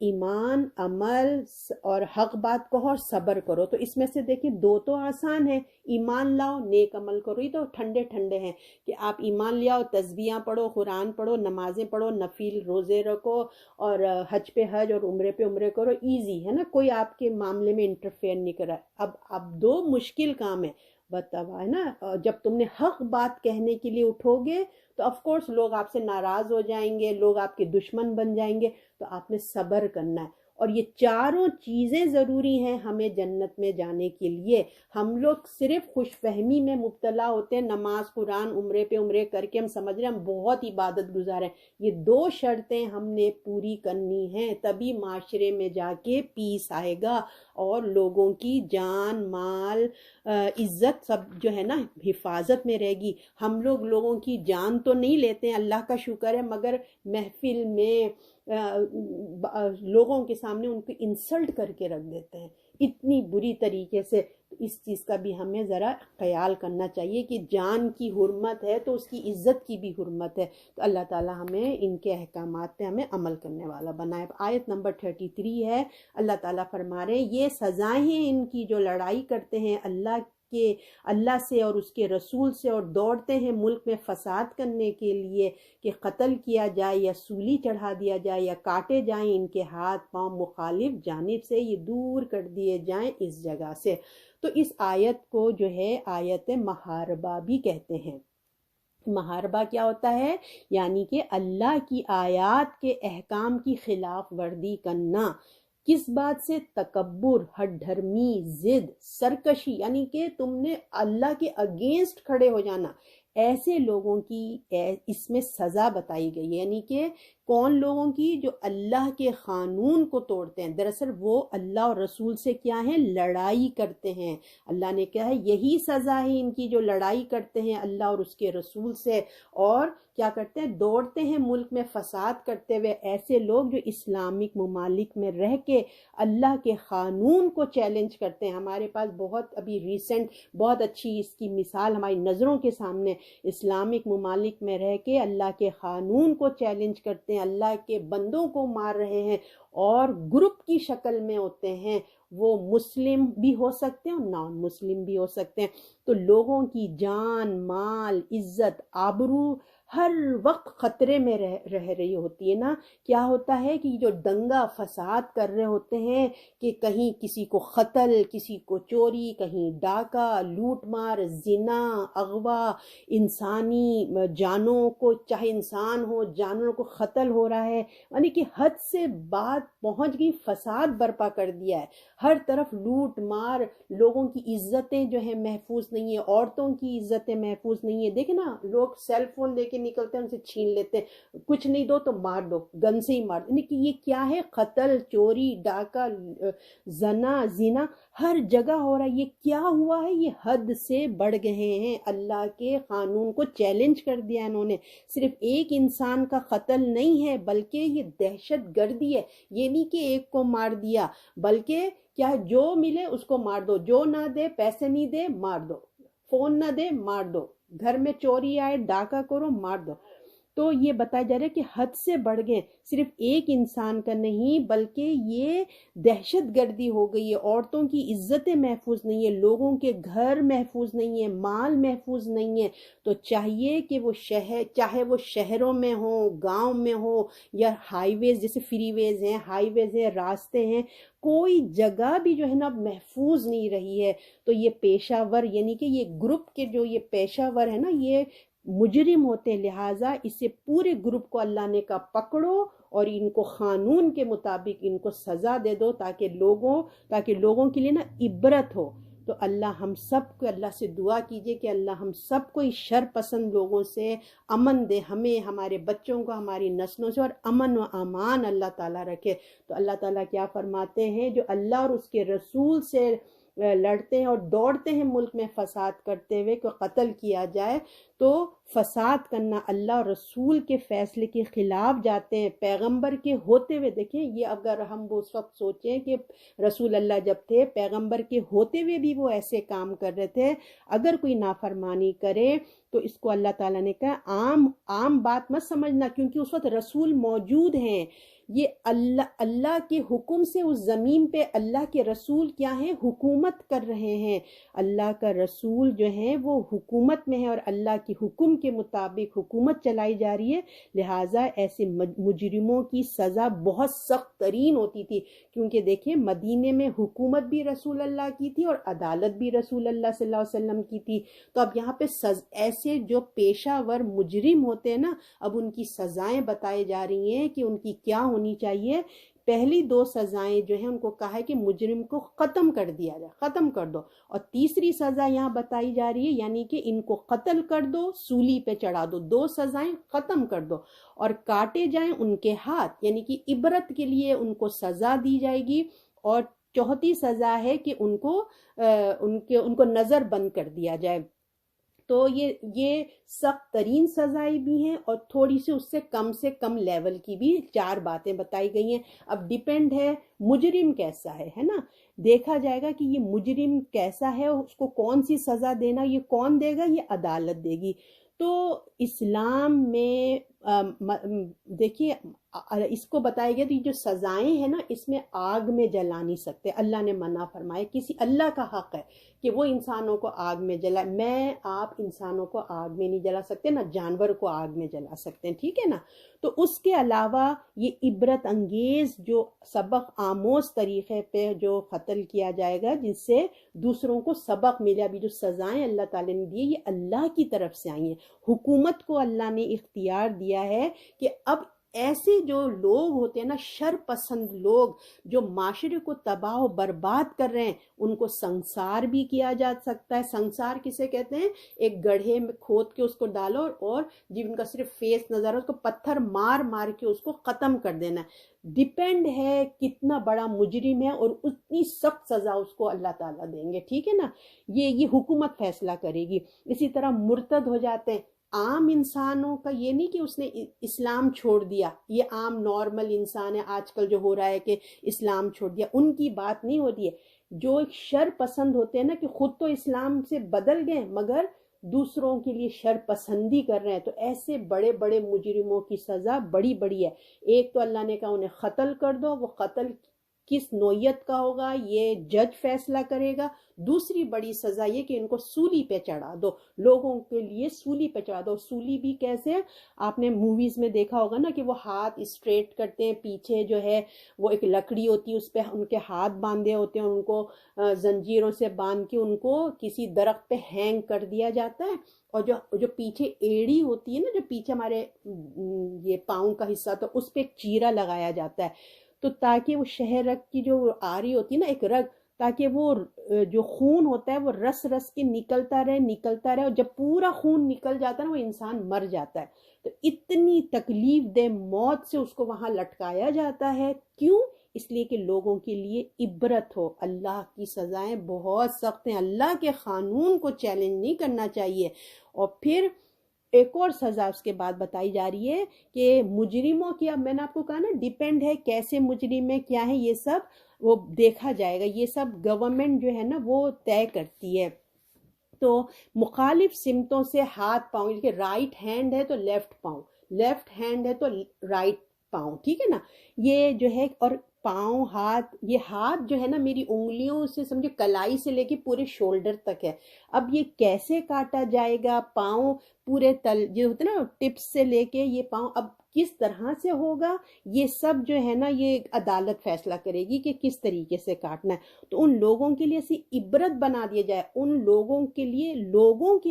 ایمان، عمل اور حق بات کہو اور صبر کرو. تو اس میں سے دیکھیں 2 تو آسان ہیں، ایمان لاؤ، نیک عمل کرو. یہ تو ٹھنڈے ٹھنڈے ہیں کہ آپ ایمان لے آؤ، تسبیحاں پڑھو، قرآن پڑھو، نمازیں پڑھو، نفل روزے رکھو اور حج پہ حج اور عمرے پہ عمرے کرو. ایزی ہے نا، کوئی آپ کے معاملے میں انٹرفیئر نہیں کر رہا. اب 2 مشکل کام ہے. بتاؤ ہے نا، جب تم نے حق بات کہنے کے لیے اٹھو گے تو آف کورس لوگ آپ سے ناراض ہو جائیں گے، لوگ آپ کے دشمن بن جائیں گے. تو آپ نے صبر کرنا ہے. اور یہ 4 چیزیں ضروری ہیں ہمیں جنت میں جانے کے لیے. ہم لوگ صرف خوش فہمی میں مبتلا ہوتے ہیں، نماز، قرآن، عمرے پہ عمرے کر کے ہم سمجھ رہے ہیں ہم بہت عبادت گزار ہیں. یہ 2 شرطیں ہم نے پوری کرنی ہیں، تبھی معاشرے میں جا کے پیس آئے گا اور لوگوں کی جان، مال، عزت سب جو ہے نا حفاظت میں رہے گی. ہم لوگوں کی جان تو نہیں لیتے ہیں، اللہ کا شکر ہے، مگر محفل میں لوگوں کے سامنے ان کو انسلٹ کر کے رکھ دیتے ہیں اتنی بری طریقے سے. اس چیز کا بھی ہمیں ذرا خیال کرنا چاہیے کہ جان کی حرمت ہے تو اس کی عزت کی بھی حرمت ہے. تو اللہ تعالی ہمیں ان کے احکامات پہ ہمیں عمل کرنے والا بنائے. آیت نمبر 33 ہے، اللہ تعالیٰ فرما رہے ہیں یہ سزائیں ہیں ان کی جو لڑائی کرتے ہیں اللہ سے اور اس کے رسول سے اور دوڑتے ہیں ملک میں فساد کرنے کے لیے کہ قتل کیا جائے یا سولی چڑھا دیا جائے یا کاٹے جائیں ان کے ہاتھ پاؤں مخالف جانب سے، یہ دور کر دیے جائیں اس جگہ سے. تو اس آیت کو جو ہے آیت محاربہ بھی کہتے ہیں. محاربہ کیا ہوتا ہے؟ یعنی کہ اللہ کی آیات کے احکام کی خلاف ورزی کرنا. کس بات سے؟ تکبر، ہٹ دھرمی، ضد، سرکشی، یعنی کہ تم نے اللہ کے اگینسٹ کھڑے ہو جانا. ایسے لوگوں کی اس میں سزا بتائی گئی ہے. یعنی کہ کون لوگوں کی؟ جو اللہ کے قانون کو توڑتے ہیں. دراصل وہ اللہ اور رسول سے کیا ہیں؟ لڑائی کرتے ہیں. اللہ نے کہا ہے یہی سزا ہے ان کی جو لڑائی کرتے ہیں اللہ اور اس کے رسول سے، اور کیا کرتے ہیں؟ دوڑتے ہیں ملک میں فساد کرتے ہوئے. ایسے لوگ جو اسلامک ممالک میں رہ کے اللہ کے قانون کو چیلنج کرتے ہیں. ہمارے پاس بہت ابھی ریسنٹ بہت اچھی اس کی مثال ہماری نظروں کے سامنے، اسلامک ممالک میں رہ کے اللہ کے قانون کو چیلنج کرتے ہیں، اللہ کے بندوں کو مار رہے ہیں اور گروپ کی شکل میں ہوتے ہیں. وہ مسلم بھی ہو سکتے ہیں اور نان مسلم بھی ہو سکتے ہیں. تو لوگوں کی جان، مال، عزت، آبرو ہر وقت خطرے میں رہ رہی ہوتی ہے نا۔ کیا ہوتا ہے کہ جو دنگا فساد کر رہے ہوتے ہیں کہ کہیں کسی کو قتل، کسی کو چوری، کہیں ڈاکہ، لوٹ مار، زنا، اغوا، انسانی جانوں کو، چاہے انسان ہو جانوروں کو قتل ہو رہا ہے، یعنی کہ حد سے بات پہنچ گئی، فساد برپا کر دیا ہے، ہر طرف لوٹ مار، لوگوں کی عزتیں جو ہیں محفوظ نہیں ہیں، عورتوں کی عزتیں محفوظ نہیں ہیں۔ دیکھیں نا، لوگ سیل فون لے کے نکلتے ہیں، ان سے چھین لیتے ہیں، کچھ نہیں دو تو مار دو، گن سے ہی مار دو، یعنی کہ یہ کیا ہے؟ قتل، چوری، ڈاکہ، زنا ہر جگہ ہو رہا ہے۔ یہ کیا ہوا ہے؟ یہ حد سے بڑھ گئے ہیں، اللہ کے قانون کو چیلنج کر دیا انہوں نے۔ صرف ایک انسان کا قتل نہیں ہے، بلکہ یہ دہشت گردی ہے۔ یہ نہیں کہ ایک کو مار دیا، بلکہ کیا جو ملے اس کو مار دو، جو نہ دے، پیسے نہیں دے، مار دو، فون نہ دے، مار دو، گھر میں چوری آئے، ڈاکہ کرو، مار دو۔ تو یہ بتایا جا رہا ہے کہ حد سے بڑھ گئے، صرف ایک انسان کا نہیں بلکہ یہ دہشت گردی ہو گئی ہے، عورتوں کی عزتیں محفوظ نہیں ہیں، لوگوں کے گھر محفوظ نہیں ہیں، مال محفوظ نہیں ہے۔ تو چاہیے کہ وہ چاہے وہ شہروں میں ہوں، گاؤں میں ہو، یا ہائی ویز جیسے فری ویز ہیں، ہائی ویز ہیں، راستے ہیں، کوئی جگہ بھی جو ہے نا محفوظ نہیں رہی ہے۔ تو یہ پیشہ ور، یعنی کہ یہ گروپ کے جو یہ پیشہ ور ہے نا، یہ مجرم ہوتے ہیں، لہٰذا اس سے پورے گروپ کو اللہ نے کہا پکڑو اور ان کو قانون کے مطابق ان کو سزا دے دو، تاکہ لوگوں کے لیے نا عبرت ہو۔ تو اللہ ہم سب کو، اللہ سے دعا کیجئے کہ اللہ ہم سب کو اس شر پسند لوگوں سے امن دے، ہمیں، ہمارے بچوں کو، ہماری نسلوں سے، اور امن و امان اللہ تعالیٰ رکھے۔ تو اللہ تعالیٰ کیا فرماتے ہیں؟ جو اللہ اور اس کے رسول سے لڑتے ہیں اور دوڑتے ہیں ملک میں فساد کرتے ہوئے کہ قتل کیا جائے، تو فساد کرنا، اللہ اور رسول کے فیصلے کے خلاف جاتے ہیں، پیغمبر کے ہوتے ہوئے۔ دیکھیں، یہ اگر ہم اس وقت سوچیں کہ رسول اللہ جب تھے، پیغمبر کے ہوتے ہوئے بھی وہ ایسے کام کر رہے تھے، اگر کوئی نافرمانی کرے تو اس کو اللہ تعالیٰ نے کہا عام بات مت سمجھنا، کیونکہ اس وقت رسول موجود ہیں۔ یہ اللہ کے حکم سے اس زمین پہ اللہ کے رسول کیا ہیں؟ حکومت کر رہے ہیں۔ اللہ کا رسول جو ہیں وہ حکومت میں ہے اور اللہ کے حکم کے مطابق حکومت چلائی جا رہی ہے، لہٰذا ایسے مجرموں کی سزا بہت سخت ترین ہوتی تھی، کیونکہ دیکھیں مدینے میں حکومت بھی رسول اللہ کی تھی اور عدالت بھی رسول اللہ صلی اللہ علیہ وسلم کی تھی۔ تو اب یہاں پہ ایسے جو پیشہ ور مجرم ہوتے ہیں نا، اب ان کی سزائیں بتائی جا رہی ہیں کہ ان کی کیا ہونی چاہیے۔ پہلی دو سزائیں جو ہیں ان کو کہا ہے کہ مجرم کو ختم کر دیا جائے، ختم کر دو، اور تیسری سزا یہاں بتائی جا رہی ہے، یعنی کہ ان کو قتل کر دو، سولی پہ چڑھا دو، دو سزائیں ختم کر دو، اور کاٹے جائیں ان کے ہاتھ، یعنی کہ عبرت کے لیے ان کو سزا دی جائے گی، اور چوتھی سزا ہے کہ ان کو نظر بند کر دیا جائے۔ تو یہ سخت ترین سزائیں بھی ہیں، اور تھوڑی سی اس سے کم لیول کی بھی 4 باتیں بتائی گئی ہیں۔ اب ڈیپینڈ ہے مجرم کیسا ہے نا، دیکھا جائے گا کہ یہ مجرم کیسا ہے، اس کو کون سی سزا دینا، یہ کون دے گا؟ یہ عدالت دے گی۔ تو اسلام میں دیکھیے اس کو بتایا گیا، تو یہ جو سزائیں ہیں نا، اس میں آگ میں جلا نہیں سکتے، اللہ نے منع فرمایا، اللہ کا حق ہے کہ وہ انسانوں کو آگ میں جلائے، میں آپ انسانوں کو آگ میں نہیں جلا سکتے، نہ جانور کو آگ میں جلا سکتے ہیں، ٹھیک ہے نا۔ تو اس کے علاوہ یہ عبرت انگیز جو سبق آموز طریقے پہ جو قتل کیا جائے گا، جس سے دوسروں کو سبق ملے۔ ابھی جو سزائیں اللہ تعالیٰ نے دی، یہ اللہ کی طرف سے آئی ہیں، حکومت کو اللہ نے اختیار دیا ہے کہ اب ایسے جو لوگ ہوتے ہیں نا، شر پسند لوگ جو معاشرے کو تباہ و برباد کر رہے ہیں، ان کو سنسار بھی کیا جا سکتا ہے۔ سنسار کسے کہتے ہیں؟ ایک گڑھے میں کھود کے اس کو ڈالو، اور جن کا صرف فیس نظر ہے اس کو پتھر مار مار کے اس کو ختم کر دینا ہے۔ ڈیپینڈ ہے کتنا بڑا مجرم ہے، اور اتنی سخت سزا اس کو اللہ تعالیٰ دیں گے، ٹھیک ہے نا۔ یہ حکومت فیصلہ کرے گی۔ اسی طرح مرتد ہو جاتے ہیں، عام انسانوں کا یہ نہیں کہ اس نے اسلام چھوڑ دیا، یہ عام نارمل انسان ہے، آج کل جو ہو رہا ہے کہ اسلام چھوڑ دیا، ان کی بات نہیں ہوتی ہے۔ جو ایک شر پسند ہوتے ہیں نا، کہ خود تو اسلام سے بدل گئے مگر دوسروں کے لیے شر پسندی کر رہے ہیں، تو ایسے بڑے بڑے مجرموں کی سزا بڑی بڑی ہے۔ ایک تو اللہ نے کہا انہیں قتل کر دو، وہ قتل کس نوعیت کا ہوگا یہ جج فیصلہ کرے گا۔ دوسری بڑی سزا یہ کہ ان کو سولی پہ چڑھا دو، لوگوں کے لیے سولی پہ چڑھا دو۔ سولی بھی کیسے؟ آپ نے موویز میں دیکھا ہوگا نا کہ وہ ہاتھ اسٹریٹ کرتے ہیں، پیچھے جو ہے وہ ایک لکڑی ہوتی ہے، اس پہ ان کے ہاتھ باندھے ہوتے ہیں، ان کو زنجیروں سے باندھ کے ان کو کسی درخت پہ ہینگ کر دیا جاتا ہے، اور جو پیچھے ایڑی ہوتی ہے نا، جو پیچھے ہمارے یہ پاؤں کا حصہ، تو اس پہ ایک چیرا لگایا جاتا ہے، تو تاکہ وہ شہد رگ کی جو آ رہی ہوتی ہے نا ایک رگ، تاکہ وہ جو خون ہوتا ہے وہ رس رس کے نکلتا رہے، اور جب پورا خون نکل جاتا ہے نا وہ انسان مر جاتا ہے۔ تو اتنی تکلیف دہ موت سے اس کو وہاں لٹکایا جاتا ہے، کیوں؟ اس لیے کہ لوگوں کے لیے عبرت ہو۔ اللہ کی سزائیں بہت سخت ہیں، اللہ کے قانون کو چیلنج نہیں کرنا چاہیے۔ اور پھر ایک اور سزا اس کے بعد بتائی جا رہی ہے کہ مجرموں کی، اب میں نے آپ کو کہا نا ڈیپینڈ ہے کیسے مجرم ہے، کیا ہے، یہ سب وہ دیکھا جائے گا، یہ سب گورنمنٹ جو ہے نا وہ طے کرتی ہے۔ تو مخالف سمتوں سے ہاتھ پاؤں، کہ رائٹ ہینڈ ہے تو لیفٹ پاؤں، لیفٹ ہینڈ ہے تو رائٹ پاؤں، ٹھیک ہے نا، یہ جو ہے، اور پاؤں، ہاتھ، یہ ہاتھ جو ہے نا میری انگلیوں سے سمجھے کلائی سے لے کے پورے شولڈر تک ہے۔ اب یہ کیسے کاٹا جائے گا؟ پاؤں پورے تل جو ہوتے نا ٹپس سے لے کے یہ پاؤں اب کس طرح سے ہوگا، یہ سب جو ہے نا یہ عدالت فیصلہ کرے گی کہ کس طریقے سے کاٹنا ہے۔ تو ان لوگوں کے لیے ایسی عبرت بنا دیا جائے، ان لوگوں کے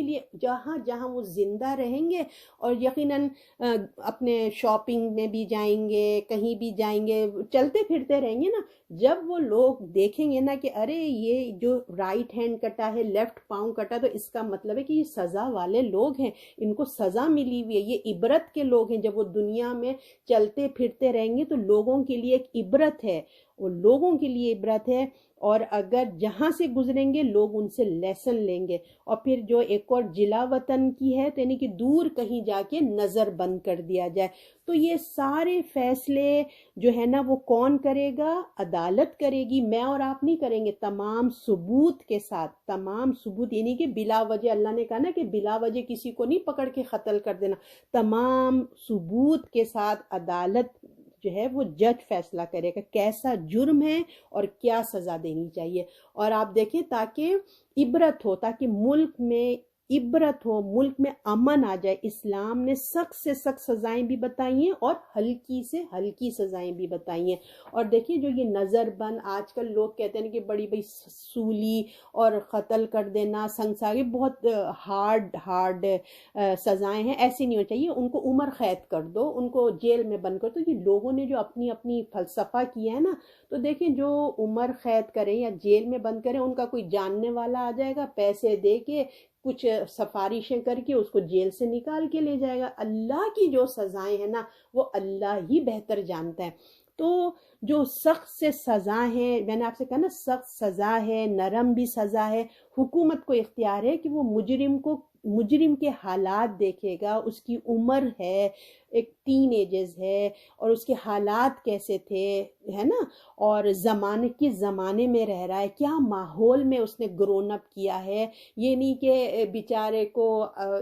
لیے جہاں جہاں وہ زندہ رہیں گے، اور یقیناً اپنے شاپنگ میں بھی جائیں گے، کہیں بھی جائیں گے، چلتے پھرتے رہیں گے نا، جب وہ لوگ دیکھیں گے نا کہ ارے یہ جو رائٹ ہینڈ کٹا ہے، لیفٹ پاؤں کٹا، تو اس کا مطلب ہے کہ یہ سزا والے لوگ ہیں، ان کو سزا ملی ہوئی ہے، یہ عبرت کے لوگ ہیں۔ جب وہ دنیا میں چلتے پھرتے رہیں گے تو لوگوں کے لیے ایک عبرت ہے، وہ لوگوں کے لیے عبرت ہے، اور اگر جہاں سے گزریں گے لوگ ان سے لیسن لیں گے۔ اور پھر جو ایک اور جلا وطن کی ہے، تو یعنی کہ دور کہیں جا کے نظر بند کر دیا جائے۔ تو یہ سارے فیصلے جو ہے نا وہ کون کرے گا؟ عدالت کرے گی، میں اور آپ نہیں کریں گے، تمام ثبوت کے ساتھ، تمام ثبوت، یعنی کہ بلا وجہ، اللہ نے کہا نا کہ بلا وجہ کسی کو نہیں پکڑ کے قتل کر دینا، تمام ثبوت کے ساتھ عدالت جو ہے وہ جج فیصلہ کرے گا کیسا جرم ہے اور کیا سزا دینی چاہیے۔ اور آپ دیکھیں تاکہ عبرت ہو، تاکہ ملک میں عبرت ہو، ملک میں امن آ جائے، اسلام نے سخت سے سخت سزائیں بھی بتائی ہیں اور ہلکی سے ہلکی سزائیں بھی بتائی ہیں۔ اور دیکھیے جو یہ نظر بند، آج کل لوگ کہتے ہیں کہ بڑی بڑی سولی اور قتل کر دینا، سنسار، بہت ہارڈ سزائیں ہیں، ایسی نہیں ہونی چاہیے، ان کو عمر قید کر دو، ان کو جیل میں بند کر دو۔ یہ لوگوں نے جو اپنی اپنی فلسفہ کیا ہے نا، تو دیکھیں جو عمر قید کریں یا جیل میں بند کریں، ان کا کوئی جاننے والا آ جائے گا، پیسے دے کے کچھ سفارشیں کر کے اس کو جیل سے نکال کے لے جائے گا۔ اللہ کی جو سزائیں ہیں نا وہ اللہ ہی بہتر جانتا ہے۔ تو جو سخت سے سزا ہے، میں نے آپ سے کہا نا سخت سزا ہے، نرم بھی سزا ہے، حکومت کو اختیار ہے کہ وہ مجرم کے حالات دیکھے گا، اس کی عمر ہے، ایک ٹین ایجز ہے، اور اس کے حالات کیسے تھے، ہے نا، اور کس زمانے میں رہ رہا ہے، کیا ماحول میں اس نے گرون اپ کیا ہے۔ یہ نہیں کہ بیچارے کو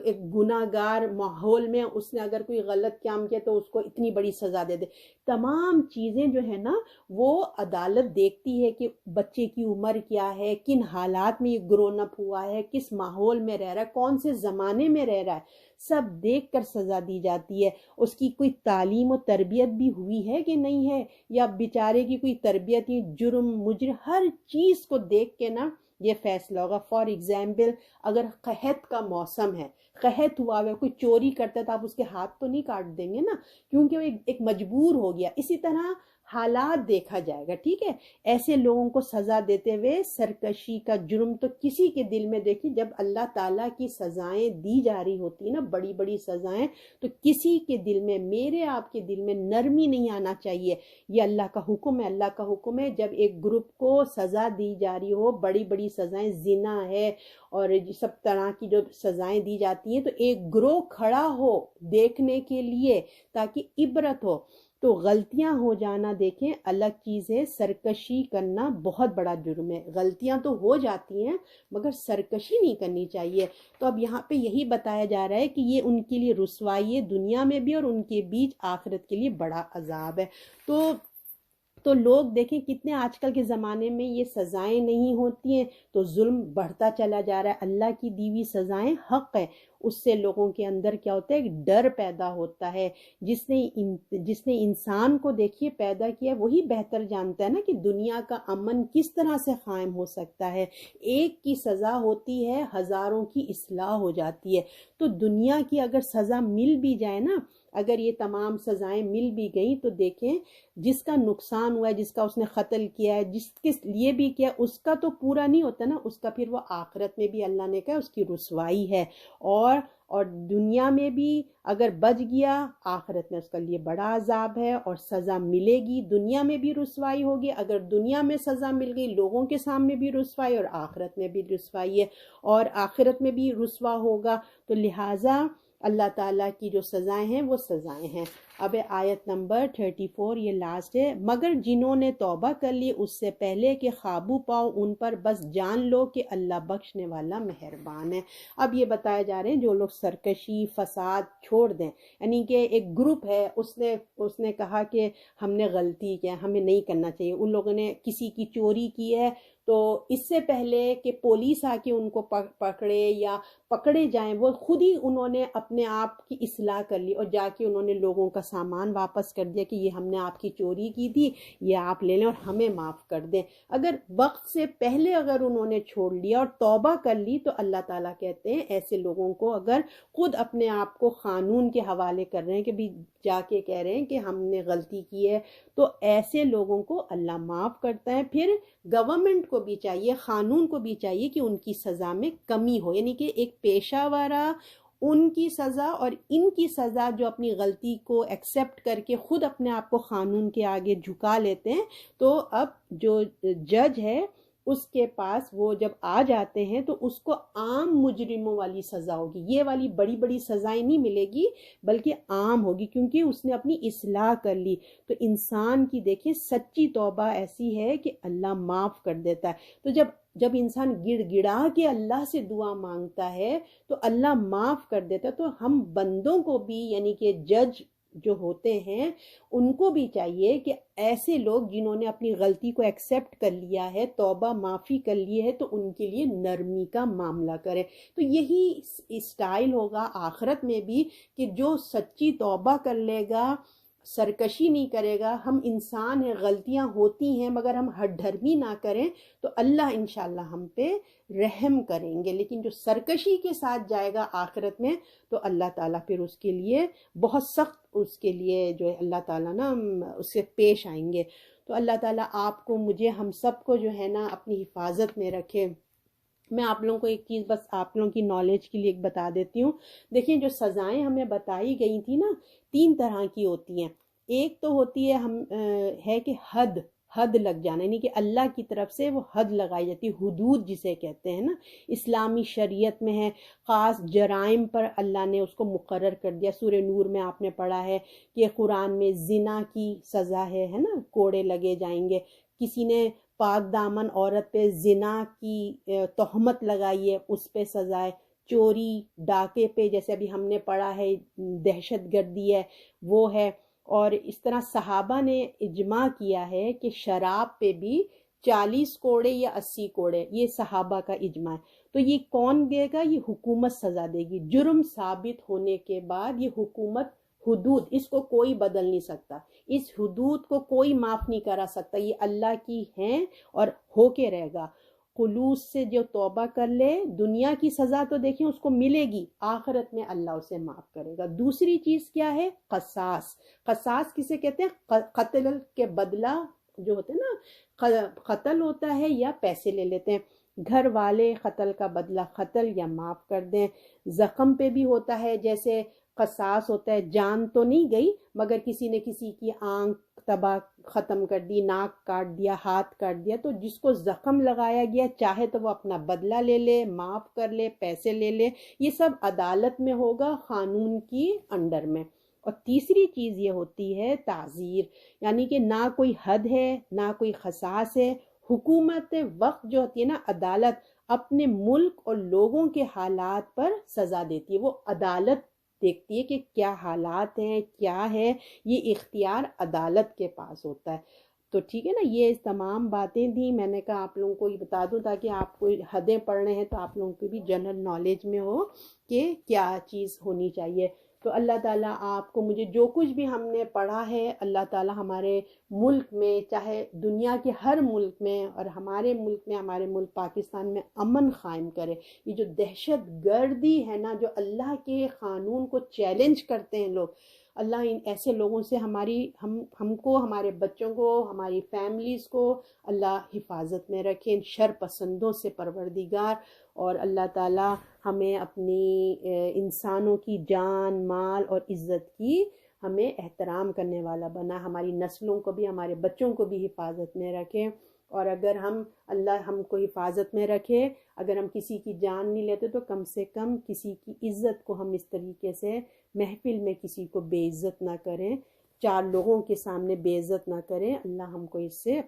ایک گناہ گار ماحول میں اس نے اگر کوئی غلط کام کیا تو اس کو اتنی بڑی سزا دے دے۔ تمام چیزیں جو ہے نا وہ عدالت دیکھتی ہے کہ بچے کی عمر کیا ہے، کن حالات میں یہ گرون اپ ہوا ہے، کس ماحول میں رہ رہا ہے، کون سے زمانے میں رہ رہا ہے، سب دیکھ کر سزا دی جاتی ہے۔ اس کی کوئی تعلیم و تربیت بھی ہوئی ہے کہ نہیں ہے، یا بیچارے کی کوئی تربیت، مجرم، ہر چیز کو دیکھ کے نا یہ فیصلہ ہوگا۔ فار ایگزامپل اگر قحط کا موسم ہے، قحط ہوا ہوا کوئی چوری کرتا ہے تو آپ اس کے ہاتھ تو نہیں کاٹ دیں گے نا، کیونکہ وہ ایک مجبور ہو گیا۔ اسی طرح حالات دیکھا جائے گا، ٹھیک ہے۔ ایسے لوگوں کو سزا دیتے ہوئے سرکشی کا جرم تو کسی کے دل میں، دیکھیے جب اللہ تعالیٰ کی سزائیں دی جا رہی ہوتی ہیں نا، بڑی بڑی سزائیں، تو کسی کے دل میں، میرے آپ کے دل میں نرمی نہیں آنا چاہیے۔ یہ اللہ کا حکم ہے، اللہ کا حکم ہے جب ایک گروپ کو سزا دی جا رہی ہو، بڑی بڑی سزائیں، زنا ہے اور سب طرح کی جو سزائیں دی جاتی ہیں، تو ایک گروہ کھڑا ہو دیکھنے کے لیے تاکہ عبرت ہو۔ تو غلطیاں ہو جانا دیکھیں الگ چیز ہے، سرکشی کرنا بہت بڑا جرم ہے۔ غلطیاں تو ہو جاتی ہیں مگر سرکشی نہیں کرنی چاہیے۔ تو اب یہاں پہ یہی بتایا جا رہا ہے کہ یہ ان کے لیے رسوائی ہے دنیا میں بھی، اور ان کے بیچ آخرت کے لیے بڑا عذاب ہے۔ تو تو لوگ دیکھیں کتنے آج کل کے زمانے میں یہ سزائیں نہیں ہوتی ہیں تو ظلم بڑھتا چلا جا رہا ہے۔ اللہ کی دی ہوئی سزائیں حق ہے، اس سے لوگوں کے اندر کیا ہوتا ہے، ایک ڈر پیدا ہوتا ہے۔ جس نے انسان کو دیکھیے پیدا کیا وہی بہتر جانتا ہے نا کہ دنیا کا امن کس طرح سے قائم ہو سکتا ہے۔ ایک کی سزا ہوتی ہے، ہزاروں کی اصلاح ہو جاتی ہے۔ تو دنیا کی اگر سزا مل بھی جائے نا، اگر یہ تمام سزائیں مل بھی گئیں تو دیکھیں جس کا نقصان ہوا ہے، جس کا اس نے قتل کیا ہے، جس کے لیے بھی کیا، اس کا تو پورا نہیں ہوتا نا، اس کا پھر وہ آخرت میں بھی اللہ نے کہا اس کی رسوائی ہے، اور دنیا میں بھی اگر بچ گیا، آخرت میں اس کے لیے بڑا عذاب ہے اور سزا ملے گی۔ دنیا میں بھی رسوائی ہوگی، اگر دنیا میں سزا مل گئی لوگوں کے سامنے بھی رسوائی، اور آخرت میں بھی رسوائی ہے، اور آخرت میں بھی رسوا ہوگا۔ تو لہٰذا اللہ تعالیٰ کی جو سزائیں ہیں وہ سزائیں ہیں۔ اب آیت نمبر 34 یہ لاسٹ ہے، مگر جنہوں نے توبہ کر لی اس سے پہلے کہ قابو پاؤ ان پر، بس جان لو کہ اللہ بخشنے والا مہربان ہے۔ اب یہ بتایا جا رہے ہیں جو لوگ سرکشی فساد چھوڑ دیں، یعنی کہ ایک گروپ ہے، اس نے کہا کہ ہم نے غلطی کیا، ہمیں نہیں کرنا چاہیے، ان لوگوں نے کسی کی چوری کی ہے تو اس سے پہلے کہ پولیس آ کے ان کو پکڑے یا پکڑے جائیں، وہ خود ہی انہوں نے اپنے آپ کی اصلاح کر لی اور جا کے انہوں نے لوگوں کا سامان واپس کر دیا کہ یہ ہم نے آپ کی چوری کی تھی، یہ آپ لے لیں اور ہمیں معاف کر دیں۔ اگر وقت سے پہلے اگر انہوں نے چھوڑ لیا اور توبہ کر لی تو اللہ تعالیٰ کہتے ہیں ایسے لوگوں کو اگر خود اپنے آپ کو قانون کے حوالے کر رہے ہیں کہ بھی جا کے کہہ رہے ہیں کہ ہم نے غلطی کی ہے، تو ایسے لوگوں کو اللہ معاف کرتا ہے۔ پھر گورنمنٹ کو بھی چاہیے، قانون کو بھی چاہیے کہ ان کی سزا میں کمی ہو، یعنی کہ ایک پیشہ ورا ان کی سزا اور ان کی سزا جو اپنی غلطی کو ایکسیپٹ کر کے خود اپنے آپ کو قانون کے آگے جھکا لیتے ہیں، تو اب جو جج ہے اس کے پاس وہ جب آ جاتے ہیں تو اس کو عام مجرموں والی سزا ہوگی، یہ والی بڑی بڑی سزائیں نہیں ملے گی بلکہ عام ہوگی، کیونکہ اس نے اپنی اصلاح کر لی۔ تو انسان کی دیکھیں سچی توبہ ایسی ہے کہ اللہ معاف کر دیتا ہے۔ تو جب انسان گڑ گڑا کے اللہ سے دعا مانگتا ہے تو اللہ معاف کر دیتا ہے۔ تو ہم بندوں کو بھی، یعنی کہ جج جو ہوتے ہیں ان کو بھی چاہیے کہ ایسے لوگ جنہوں نے اپنی غلطی کو ایکسیپٹ کر لیا ہے، توبہ معافی کر لی ہے، تو ان کے لیے نرمی کا معاملہ کرے۔ تو یہی اسٹائل ہوگا آخرت میں بھی کہ جو سچی توبہ کر لے گا، سرکشی نہیں کرے گا، ہم انسان ہیں، غلطیاں ہوتی ہیں، مگر ہم ہٹ دھرمی نہ کریں تو اللہ انشاءاللہ ہم پہ رحم کریں گے۔ لیکن جو سرکشی کے ساتھ جائے گا آخرت میں تو اللہ تعالیٰ پھر اس کے لیے بہت سخت، اس کے لیے جو ہے اللہ تعالیٰ نا اس سے پیش آئیں گے۔ تو اللہ تعالیٰ آپ کو، مجھے، ہم سب کو جو ہے نا اپنی حفاظت میں رکھے۔ میں آپ لوگوں کو ایک چیز بس آپ لوگوں کی نالج کے لیے ایک بتا دیتی ہوں۔ دیکھیں جو سزائیں ہمیں بتائی گئی تھی نا 3 طرح کی ہوتی ہیں۔ ایک تو ہوتی ہے کہ حد لگ جانا، یعنی کہ اللہ کی طرف سے وہ حد لگائی جاتی ہے، حدود جسے کہتے ہیں نا، اسلامی شریعت میں ہے۔ خاص جرائم پر اللہ نے اس کو مقرر کر دیا۔ سورہ نور میں آپ نے پڑھا ہے کہ قرآن میں زنا کی سزا ہے نا، کوڑے لگے جائیں گے۔ کسی نے پاک دامن عورت پہ زنا کی تہمت لگائی ہے، اس پہ سزا ہے۔ چوری ڈاکے پہ، جیسے ابھی ہم نے پڑھا ہے دہشت گردی ہے، وہ ہے۔ اور اس طرح صحابہ نے اجماع کیا ہے کہ شراب پہ بھی 40 کوڑے یا 80 کوڑے، یہ صحابہ کا اجماع ہے۔ تو یہ کون دے گا؟ یہ حکومت سزا دے گی۔ جرم ثابت ہونے کے بعد یہ حکومت، حدود اس کو کوئی بدل نہیں سکتا، اس حدود کو کوئی معاف نہیں کرا سکتا، یہ اللہ کی ہیں اور ہو کے رہے گا۔ خلوص سے جو توبہ کر لے، دنیا کی سزا تو دیکھیں اس کو ملے گی، آخرت میں اللہ اسے معاف کرے گا۔ دوسری چیز کیا ہے؟ قصاص۔ قصاص کسے کہتے ہیں؟ قتل کے بدلہ جو ہوتے ہیں نا، قتل ہوتا ہے یا پیسے لے لیتے ہیں، گھر والے قتل کا بدلہ قتل یا معاف کر دیں۔ زخم پہ بھی ہوتا ہے، جیسے قصاص ہوتا ہے، جان تو نہیں گئی مگر کسی نے کسی کی آنکھ تباہ ختم کر دی، ناک کاٹ دیا، ہاتھ کاٹ دیا، تو جس کو زخم لگایا گیا چاہے تو وہ اپنا بدلہ لے لے، معاف کر لے، پیسے لے لے، یہ سب عدالت میں ہوگا، قانون کی انڈر میں۔ اور تیسری چیز یہ ہوتی ہے تعزیر، یعنی کہ نہ کوئی حد ہے نہ کوئی قصاص ہے۔ حکومت وقت جو ہوتی ہے نا، عدالت اپنے ملک اور لوگوں کے حالات پر سزا دیتی ہے، وہ عدالت دیکھتی ہے کہ کیا حالات ہیں، کیا ہے، یہ اختیار عدالت کے پاس ہوتا ہے۔ تو ٹھیک ہے نا، یہ تمام باتیں تھیں، میں نے کہا آپ لوگوں کو یہ بتا دوں تاکہ آپ کو حدیں پڑھ رہے ہیں تو آپ لوگوں کو بھی جنرل نالج میں ہو کہ کیا چیز ہونی چاہیے۔ تو اللہ تعالیٰ آپ کو، مجھے جو کچھ بھی ہم نے پڑھا ہے، اللہ تعالیٰ ہمارے ملک میں، چاہے دنیا کے ہر ملک میں، اور ہمارے ملک میں، ہمارے ملک پاکستان میں امن قائم کرے۔ یہ جو دہشت گردی ہے نا، جو اللہ کے قانون کو چیلنج کرتے ہیں لوگ، اللہ ان ایسے لوگوں سے ہم کو، ہمارے بچوں کو، ہماری فیملیز کو اللہ حفاظت میں رکھے، ان شر پسندوں سے پروردگار۔ اور اللہ تعالیٰ ہمیں اپنی انسانوں کی جان، مال اور عزت کی ہمیں احترام کرنے والا بنا، ہماری نسلوں کو بھی، ہمارے بچوں کو بھی حفاظت میں رکھے۔ اور اگر اللہ ہم کو حفاظت میں رکھے، اگر ہم کسی کی جان نہیں لیتے تو کم سے کم کسی کی عزت کو ہم اس طریقے سے محفل میں کسی کو بے عزت نہ کریں، چار لوگوں کے سامنے بے عزت نہ کریں۔ اللہ ہم کو اس سے